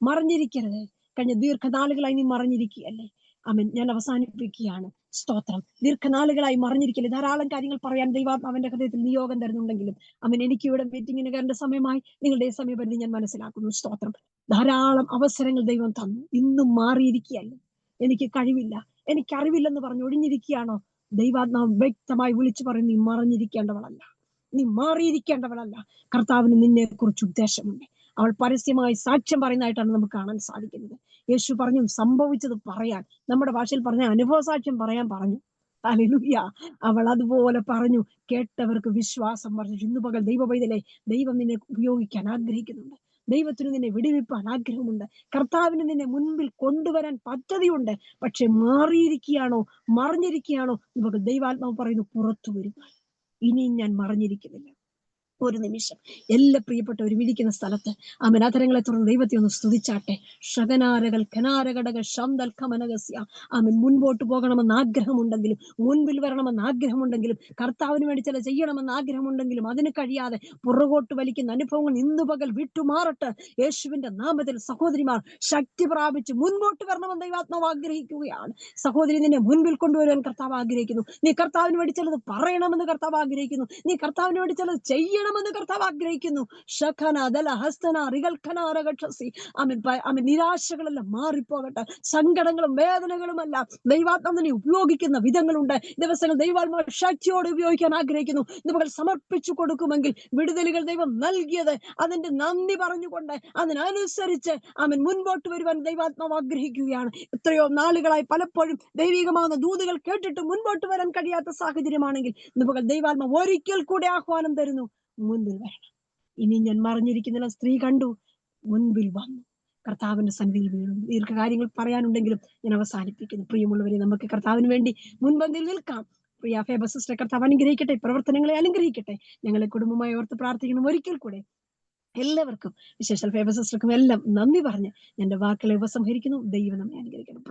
മറഞ്ഞിരിക്കരുത്. കഴിഞ്ഞ ദീർഘനാളുകളായി നീ മറഞ്ഞിരിക്കുകയല്ലേ? ആമേൻ. ഞാൻ അവസാനിപ്പിക്കുകയാണ്. സ്തോത്രം. ദീർഘനാളുകളായി മറഞ്ഞിരിക്കല്ലേ? ധാരാളം കാര്യങ്ങൾ പറയാൻ ദൈവാത്മാവിന്റെ ഹൃദയത്തിൽ നിയോഗം തരുന്നുണ്ടെങ്കിലും ആമേൻ, എനിക്ക് ഇവിടെ മീറ്റിങ്ങിന് കയറേണ്ട സമയമായി. നിങ്ങളുടെ സമയപരിധി ഞാൻ മനസ്സിലാക്കുന്നു. സ്തോത്രം. ധാരാളം അവസരങ്ങൾ ദൈവം തന്നു. ഇന്നും മാറിയിരിക്കുകയല്ലേ? എനിക്ക് കഴിവില്ല, എനിക്കറിവില്ലെന്ന് പറഞ്ഞ് ഒഴിഞ്ഞിരിക്കുകയാണോ? ദൈവാത്മാവ് വ്യക്തമായി വിളിച്ചു പറയുന്നു, നീ മറഞ്ഞിരിക്കേണ്ടവളല്ല, നീ മാറിയിരിക്കേണ്ടവളല്ല. കർത്താവിന് നിന്നെ കുറിച്ച് ഉദ്ദേശമുണ്ട്. അവൾ പരസ്യമായി സാക്ഷ്യം പറയുന്നതായിട്ടാണ് നമുക്ക് കാണാൻ സാധിക്കുന്നത്. യേശു പറഞ്ഞു, സംഭവിച്ചത് പറയാൻ, നമ്മുടെ ഭാഷയിൽ പറഞ്ഞ അനുഭവ സാക്ഷ്യം പറയാൻ പറഞ്ഞു. ഹല്ലേലൂയ. അവൾ അതുപോലെ പറഞ്ഞു. കേട്ടവർക്ക് വിശ്വാസം വർദ്ധിച്ചു. ഇന്ന് പകൽ ദൈവ പൈതലേ, ദൈവം നിന്നെ ഉപയോഗിക്കാൻ ആഗ്രഹിക്കുന്നുണ്ട്. ദൈവത്തിന് നിന്നെ വിടുവിപ്പാൻ ആഗ്രഹമുണ്ട്. കർത്താവിന് നിന്നെ മുൻപിൽ കൊണ്ടുവരാൻ പദ്ധതിയുണ്ട്. പക്ഷെ മാറിയിരിക്കുകയാണോ? മറഞ്ഞിരിക്കുകയാണോ? ഇന്ന് പകൽ ദൈവാത്മാവ് പറയുന്നു, പുറത്തു വരും. ഇനിയും ഞാൻ മറഞ്ഞിരിക്കുന്നില്ല. ഒരു നിമിഷം എല്ലാ പ്രിയപ്പെട്ടവരും ഇരിക്കുന്ന സ്ഥലത്ത് ആമേൻ, അധരങ്ങളെ തുറന്ന് ദൈവത്തെ ഒന്ന് സ്തുതിച്ചാട്ടെ. ഷകനാരകൾ ഖനാരകടക ശന്തൽ ഖമനഗസ്യ. ആമേൻ. മുൻപോട്ട് പോകണമെന്ന് ആഗ്രഹമുണ്ടെങ്കിലും, മുൻപിൽ വരണമെന്ന് ആഗ്രഹമുണ്ടെങ്കിലും, കർത്താവിന് വേണ്ടി ചില ചെയ്യണമെന്ന് ആഗ്രഹമുണ്ടെങ്കിലും അതിന് കഴിയാതെ പുറകോട്ട് വലിക്കുന്ന അനുഭവങ്ങൾ ഇന്ന് പകൽ വിട്ടുമാറട്ടെ. യേശുവിന്റെ നാമത്തിൽ സഹോദരിമാർ ശക്തി പ്രാപിച്ച് മുൻപോട്ട് വരണമെന്ന് ദൈവാത്മാവ് ആഗ്രഹിക്കുകയാണ്. സഹോദരി, നിന്നെ മുൻപിൽ കൊണ്ടുവരാൻ കർത്താവ് ആഗ്രഹിക്കുന്നു. നീ കർത്താവിന് വേണ്ടി ചിലത് പറയണമെന്ന് കർത്താവ് ആഗ്രഹിക്കുന്നു. നീ കർത്താവിന് വേണ്ടി ചിലത് ചെയ്യണമെന്ന് കർത്താവ് ആഗ്രഹിക്കുന്നു. നിരാശകളെല്ലാം മാറിപ്പോകട്ടെ. സങ്കടങ്ങളും വേദനകളുമല്ല ദൈവാത്മാവിനെ ഉപയോഗിക്കുന്ന വിധങ്ങളുണ്ട്. ദിവസങ്ങൾ ദൈവാത്മാവ് ശക്തിയോടെ ഉപയോഗിക്കാൻ ആഗ്രഹിക്കുന്നു. ഇതുപോലെ സമർപ്പിച്ചു കൊടുക്കുമെങ്കിൽ വിടുതലുകൾ ദൈവം നൽകിയത് അതിന്റെ നന്ദി പറഞ്ഞുകൊണ്ട് അതിനനുസരിച്ച് മുൻപോട്ട് വരുവാൻ ദൈവാത്മാവ് ആഗ്രഹിക്കുകയാണ്. എത്രയോ നാളുകളായി പലപ്പോഴും ദൈവികമാകുന്ന ദൂതുകൾ കേട്ടിട്ട് മുൻപോട്ട് വരാൻ കഴിയാത്ത സാഹചര്യമാണെങ്കിൽ ഇന്ന് ദൈവാത്മാവ് ഒരിക്കൽ കൂടെ ആഹ്വാനം തരുന്നു, മുൻപിൽ വരണം. ഇനി ഞാൻ മറിഞ്ഞിരിക്കുന്നില്ല. സ്ത്രീ കണ്ടു, മുൻപിൽ വന്നു, കർത്താവിന്റെ സന്നിധിയിൽ വീണു. ദീർഘകാര്യങ്ങൾ പറയാനുണ്ടെങ്കിലും ഞാൻ അവസാനിപ്പിക്കുന്നു. പ്രിയമുള്ളവരെ, നമുക്ക് കർത്താവിന് വേണ്ടി മുൻപന്തിൽ നിൽക്കാം. പ്രിയ ഫേബ സിസ്റ്റർ, കർത്താവ് അനുഗ്രഹിക്കട്ടെ, പ്രവർത്തനങ്ങളെ അനുഗ്രഹിക്കട്ടെ. ഞങ്ങളെ കുടുംബമായി ഓർത്ത് പ്രാർത്ഥിക്കണം. ഒരിക്കൽ കൂടെ എല്ലാവർക്കും, വിശേഷ ഫേബ സിസ്റ്റർക്കും എല്ലാം നന്ദി പറഞ്ഞ് എന്റെ വാക്കുകളെ ഉപസംഹരിക്കുന്നു. ദൈവം നമ്മെ അനുഗ്രഹിക്കണം.